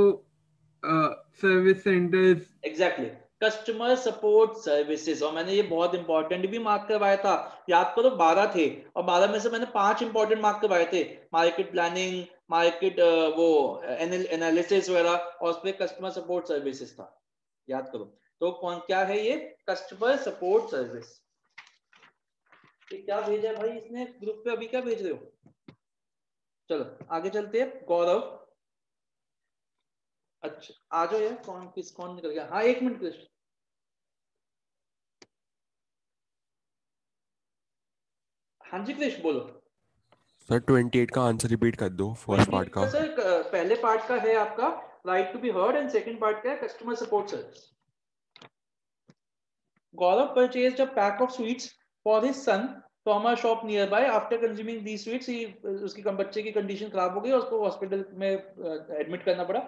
service centres. Exactly, customer support services. और मैंने ये बहुत इंपॉर्टेंट भी मार्क करवाया था, याद करो 12 थे और 12 में से मैंने 5 इंपॉर्टेंट मार्क करवाए थे। मार्केट प्लानिंग, मार्केट वो एनालिसिस वगैरह, और उस पर कस्टमर सपोर्ट सर्विसेज था, याद करो। तो कौन क्या है ये? Customer support service. क्या भेजा है भाई इसने ग्रुप पे? अभी क्या भेज रहे हो? चलो आगे चलते हैं। गौरव, अच्छा आ जाओ यार। कौन निकल गया? हाँ 1 मिनट कृष्ण। हाँ जी कृष्ण बोलो। सर 28 का आंसर रिपीट कर दो, फर्स्ट पार्ट का। सर पहले पार्ट का है आपका right to be heard and second part का है customer support service. Gaurav purchased a pack of sweets for his son from a shop nearby. After consuming these sweets, उसकी बच्चे की कंडीशन खराब हो गई और उसको हॉस्पिटल में एडमिट करना पड़ा।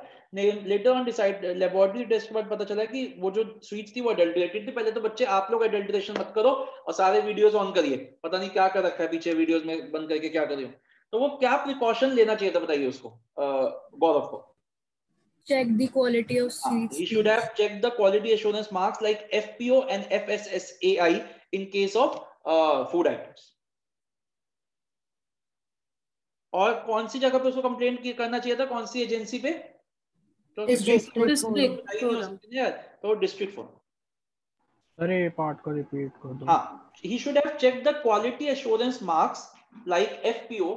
Later on decide laboratory test के बाद पता चला कि वो जो स्वीट्स थी वो अडल्टरेटेड थी। पहले तो बच्चे आप लोग अडल्टरेशन मत करो और सारे वीडियोस ऑन करिए, पता नहीं क्या कर रखा है पीछे वीडियोस में बंद करके क्या कर रहे हो। तो वो क्या प्रिकॉशन लेना चाहिए था बताइए उसको, गौरव को? Check the quality of sweets. He should have checked the quality assurance marks like FPO and FSSAI in case of food items. और कौन सी जगह पे उसको कंप्लेंट करना चाहिए था? कौन सी एजेंसी पे? तो डिस्ट्रिक्ट फोरम। अरे पार्ट को रिपीट कर दो। हाँ, he should have checked the quality assurance marks like FPO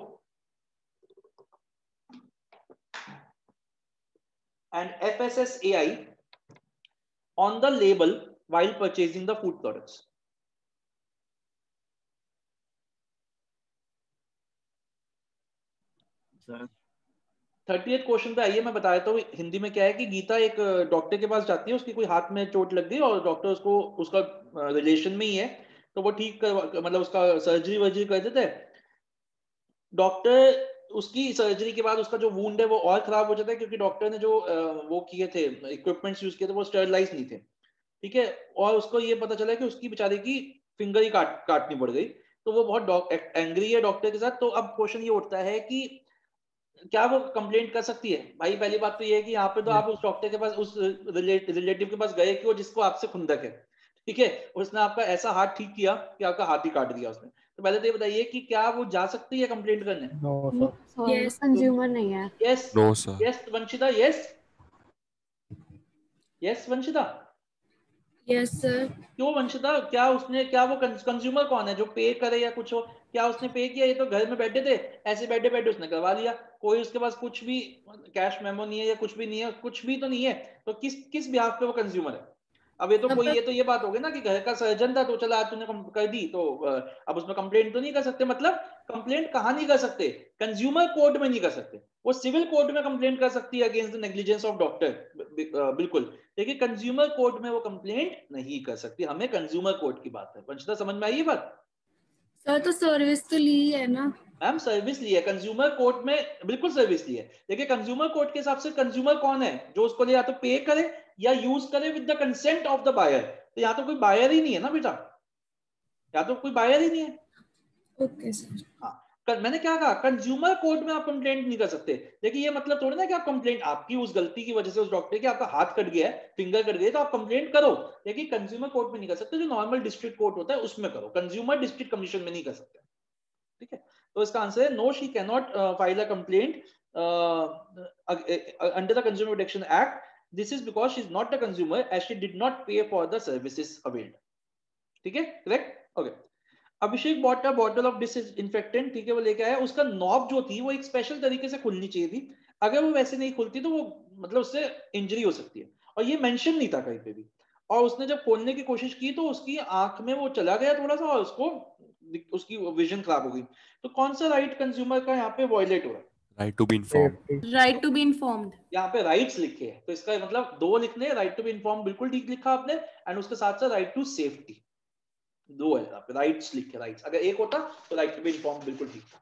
and FSSAI on the label while purchasing the food products. Sir 38 question पे आइए, मैं बता देता हूँ हिंदी में क्या है कि गीता एक डॉक्टर के पास जाती है, उसकी कोई हाथ में चोट लग गई और डॉक्टर उसको उसका रिलेशन में ही है तो वो ठीक कर, मतलब उसका सर्जरी वर्जरी कर देते हैं। डॉक्टर उसकी सर्जरी के बाद उसका जो वुंड है वो और खराब हो जाता है क्योंकि डॉक्टर ने जो वो किए थे इक्विपमेंट्स यूज किए थे वो स्टरलाइज नहीं थे, ठीक है। और उसको ये पता चला कि उसकी बेचारे की फिंगर ही काटनी पड़ गई, तो वो बहुत एंग्री है डॉक्टर के साथ। तो अब क्वेश्चन ये उठता है कि क्या वो कंप्लेंट कर सकती है? भाई पहली बात तो ये है कि यहाँ पे तो आप उस डॉक्टर के पास, उस रिलेटिव के पास गए कि वो जिसको आपसे खुंदक है, ठीक है, उसने आपका ऐसा हाथ ठीक किया कि आपका हाथ ही काट दिया उसने। तो पहले तो ये बताइए कि क्या वो जा सकती है कंप्लेंट करने? No sir. यस, कंज्यूमर नहीं है। Yes no sir. Yes Vanshita, yes yes Vanshita, yes sir. क्यों वंशिता? क्या उसने, क्या वो कंज्यूमर कौन है जो पे करे या कुछ हो? क्या उसने पे किया? ये तो घर में बैठे थे, ऐसे बैठे बैठे उसने करवा लिया, कोई उसके पास कुछ भी कैश मेमो नहीं है या कुछ भी नहीं है, कुछ भी तो नहीं है, तो किस बिहाफ पे वो कंज्यूमर है? अब ये तो कोई, ये तो ये बात हो गई ना कि घर का सर्जन था तो चला आज तूने कर दी तो अब उसमें कंप्लेंट तो नहीं कर सकते। मतलब कंप्लेंट कहाँ नहीं कर सकते? कंज्यूमर कोर्ट में नहीं कर सकते, वो सिविल कोर्ट में कंप्लेंट कर सकती है against the negligence of doctor, बिल्कुल, लेकिन कंज्यूमर कोर्ट में वो कंप्लेंट नहीं कर सकती। हमें कंज्यूमर कोर्ट की बात है। वंशिता समझ में आई ये बात? सर तो सर्विस तो ली है ना मैम, सर्विस ली है कंज्यूमर कोर्ट में, बिल्कुल सर्विस ली है। देखिए कंज्यूमर कोर्ट के हिसाब से कंज्यूमर कौन है? जो उसको या तो पे करे या यूज करे with the consent of the buyer. तो यहाँ तो कोई बायर ही नहीं है ना बेटा, या तो कोई बायर ही नहीं है। Okay sir. हाँ, मैंने क्या कहा? कंज्यूमर कोर्ट में आप कंप्लेंट नहीं कर सकते। देखिए ये मतलब थोड़ी ना कि आप कंप्लेंट, आपकी उस गलती की वजह से उस डॉक्टर की आपका हाथ कट गया है, फिंगर कट गई, तो आप कंप्लेंट करो, लेकिन कंज्यूमर कोर्ट में नहीं कर सकते। जो नॉर्मल डिस्ट्रिक्ट कोर्ट होता है उसमें करो, कंज्यूमर डिस्ट्रिक्ट कमीशन में नहीं कर सकते, ठीक है। तो इसका आंसर है no, she can not file a complaint under the consumer protection act. This is because she is not a consumer as she did not pay for the services availed, ठीक है, correct, okay. Abhishek bought a bottle of disinfectant, ठीक है, वो लेके आया, उसका knob जो थी वो एक स्पेशल तरीके से खुलनी चाहिए थी, अगर वो वैसे नहीं खुलती तो वो मतलब उससे इंजरी हो सकती है, और ये मेंशन नहीं था कहीं पे भी। और उसने जब खोलने की कोशिश की तो उसकी आंख में वो चला गया थोड़ा सा और उसको उसकी विजन खराब हो गई। तो कौन सा राइट कंज्यूमर का यहाँ पे वायलेट हो रहा है? Right to be informed. Right to be informed, यहाँ पे राइट्स लिखे हैं तो इसका मतलब दो लिखने, राइट टू बी इन्फॉर्म बिल्कुल ठीक लिखा आपने, एंड उसके साथ साथ राइट टू सेफ्टी, दो है यहाँ पे राइट्स लिखे, राइट्स अगर एक होता तो राइट टू बी इन्फॉर्म बिल्कुल ठीक था।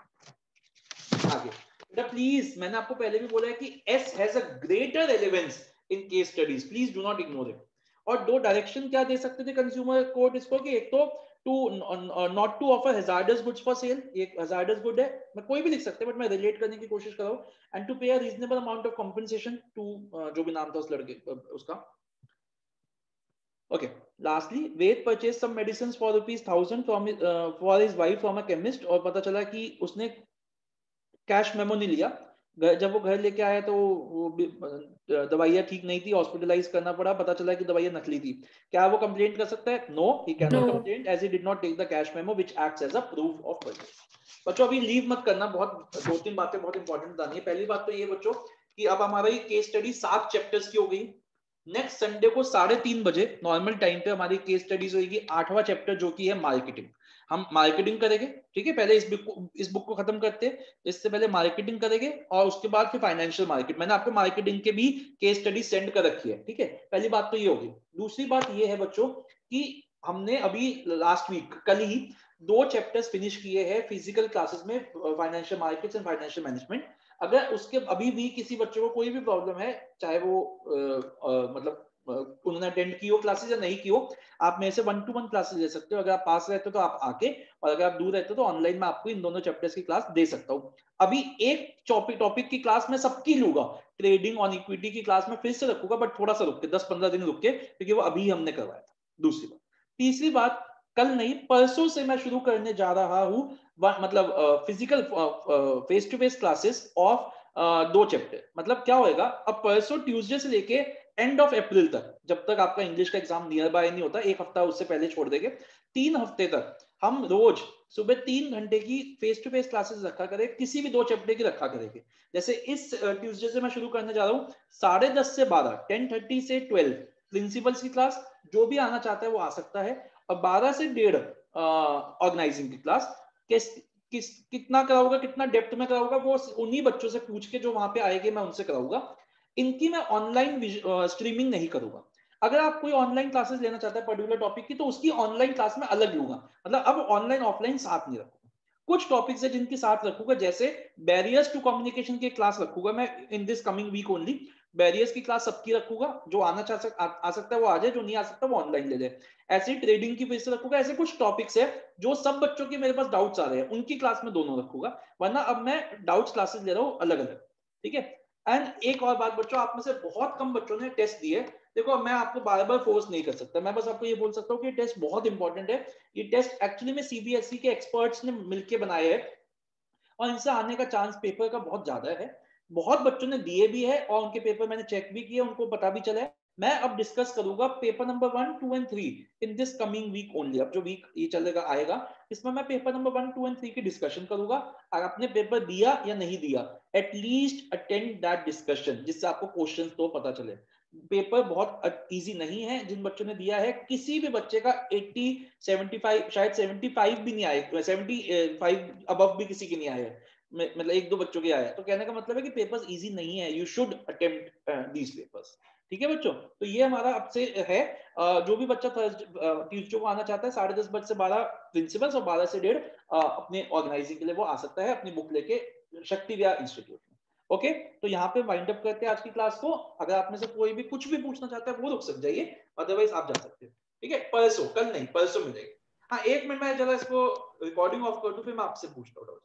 आगे बेटा प्लीज, मैंने आपको पहले भी बोला है कि S has a greater relevance in case studies, please do not ignore it. और दो डायरेक्शन क्या दे सकते थे कंज्यूमर कोर्ट इसको, कि एक तो to not to offer hazardous goods for sale, ये हैजार्डस गुड है, मैं कोई भी लिख सकते हैं बट मैं रिलेट करने की कोशिश कर रहा हूं, and to pay a reasonable amount of compensation to जो भी नाम था उस लड़के उसका। Okay lastly Ved purchase some medicine for ₹1000 from for his wife from a chemist, और पता चला कि उसने कैश मेमो नहीं लिया, जब वो घर लेके आया तो वो दवाइयाँ ठीक नहीं थी, हॉस्पिटलाइज करना पड़ा, पता चला कि दवाइयाँ नकली थी। क्या वो कंप्लेंट कर सकता है? No, he can not complaint as he did not take the cash memo which acts as a proof of purchase. बच्चों अभी लीव मत करना, बहुत दो तीन बातें बहुत इंपॉर्टेंट बतानी है। पहली बात तो ये बच्चों कि अब हमारा ये केस स्टडी 7 चैप्टर्स की हो गई। नेक्स्ट संडे को 3:30 बजे नॉर्मल टाइम पे हमारी केस स्टडीज होगी, 8वां चैप्टर जो कि है मार्केटिंग। हम मार्केटिंग करेंगे, ठीक है, पहले इस बुक को खत्म करते हैं, इससे पहले मार्केटिंग करेंगे और उसके बाद फिर फाइनेंशियल मार्केट। मैंने आपको मार्केटिंग के भी केस स्टडी सेंड कर रखी है, ठीक है, पहली बात तो ये होगी। दूसरी बात ये है बच्चों कि हमने अभी लास्ट वीक कल ही 2 चैप्टर्स फिनिश किए हैं फिजिकल क्लासेस में, financial markets and financial management. अगर उसके अभी भी किसी बच्चे को कोई भी प्रॉब्लम है, चाहे वो मतलब उन्होंने अटेंड की हो क्लासेस या नहीं की हो, आप मेरे से 1-to-1 क्लासेस ले सकते हो। अगर आप पास रहते हो तो आप आके, और अगर आप दूर रहते हो तो ऑनलाइन में आपको इन दोनों चैप्टर्स की क्लास दे सकता हूँ। अभी एक टॉपिक की क्लास मैं सबकी लूंगा, ट्रेडिंग ऑन इक्विटी की क्लास में फिर से रखूंगा, बट थोड़ा सा रुक के 10-15 दिन रुक के, क्योंकि वो अभी हमने करवाया था। दूसरी बात, तीसरी बात, कल नहीं परसों से मैं शुरू करने जा रहा हूँ मतलब physical face to face classes of 2 chapter. मतलब क्या होएगा, अब परसों ट्यूसडे से लेके एंड ऑफ अप्रैल तक, जब तक आपका इंग्लिश का एग्जाम नियर बाय नहीं होता, 1 हफ्ता उससे पहले छोड़ देंगे, 3 हफ्ते तक हम रोज सुबह 3 घंटे की फेस टू फेस क्लासेस रखा करें, किसी भी 2 चैप्टर की रखा करेंगे। जैसे इस ट्यूसडे से मैं शुरू करने जा रहा हूँ 10:30 से 12, 10:30 से 12 प्रिंसिपल्स की क्लास, जो भी आना चाहता है वो आ सकता है। और 12 से 1:30 ऑर्गेनाइजिंग की क्लास। कितना कराऊंगा, कितना डेप्थ में कराऊंगा, वो उन्हीं बच्चों से पूछ के जो वहां पे आएंगे मैं उनसे कराऊंगा। इनकी मैं ऑनलाइन स्ट्रीमिंग नहीं करूंगा। अगर आप कोई ऑनलाइन क्लासेस लेना चाहता है पर्टिकुलर टॉपिक की, तो उसकी ऑनलाइन क्लास में अलग लूंगा। मतलब अब ऑनलाइन ऑफलाइन साथ नहीं रखूंगा। कुछ टॉपिक्स है जिनके साथ रखूंगा, जैसे बैरियर्स टू कम्युनिकेशन की क्लास रखूंगा मैं in this coming week only. Barriers की क्लास सबकी रखूंगा, जो आना आ सकता है वो आ जाए, जो नहीं आ सकता वो ऑनलाइन ले जाए। ऐसे ट्रेडिंग की फिर से रखूंगा। ऐसे कुछ टॉपिक्स है जो सब बच्चों के मेरे पास डाउट्स आ रहे हैं, उनकी क्लास में दोनों रखूंगा, वरना अब मैं डाउट्स क्लासेस ले रहा हूँ अलग अलग, ठीक है। एंड एक और बात बच्चों, आप में से बहुत कम बच्चों ने टेस्ट दिए। देखो मैं आपको बार बार फोर्स नहीं कर सकता, मैं बस आपको ये बोल सकता हूँ कि टेस्ट बहुत इंपॉर्टेंट है। ये टेस्ट एक्चुअली में सीबीएसई के एक्सपर्ट्स ने मिलकर बनाए हैं, और इनसे आने का चांस पेपर का बहुत ज्यादा है। बहुत बच्चों ने दिए भी है और उनके पेपर मैंने चेक भी किए, उनको पता भी चला है। मैं अब डिस्कस करूंगा paper number 1, 2 and 3 in this coming week only. अब जो वीक ये चलेगा आएगा, इसमें मैं पेपर नंबर 1, 2 एंड 3 की डिस्कशन करूंगा। और आपने पेपर दिया या नहीं दिया, एटलीस्ट अटेंड दैट डिस्कशन, जिससे आपको क्वेश्चन तो पता चले। पेपर बहुत इजी नहीं है। जिन बच्चों ने दिया है, किसी भी बच्चे का 80, 75, शायद 75 भी नहीं आए, 75 अबव भी किसी के नहीं आए, मतलब 1-2 बच्चों के आया। तो कहने का मतलब है कि पेपर्स इजी नहीं है, you should attempt these papers, ठीक है बच्चों। तो ये हमारा अब से है। जो भी बच्चा ट्यूसडे को आना चाहता है 10:30 बजे से 12 प्रिंसिपल्स और 12 से 1:30 अपने ऑर्गेनाइजिंग के लिए वो आ सकता है अपनी बुक लेके शक्ति विहार इंस्टीट्यूट में। ओके, तो यहाँ पे वाइंड अप करते हैं आज की क्लास को। अगर आप में से कोई भी कुछ भी पूछना चाहता है वो रुक सक जाइए, अदरवाइज आप जा सकते हैं, ठीक है। परसों, कल नहीं, परसों मिलेगी। हाँ 1 मिनट में जरा इसको रिकॉर्डिंग ऑफ कर दूं, फिर मैं आपसे पूछता हूँ।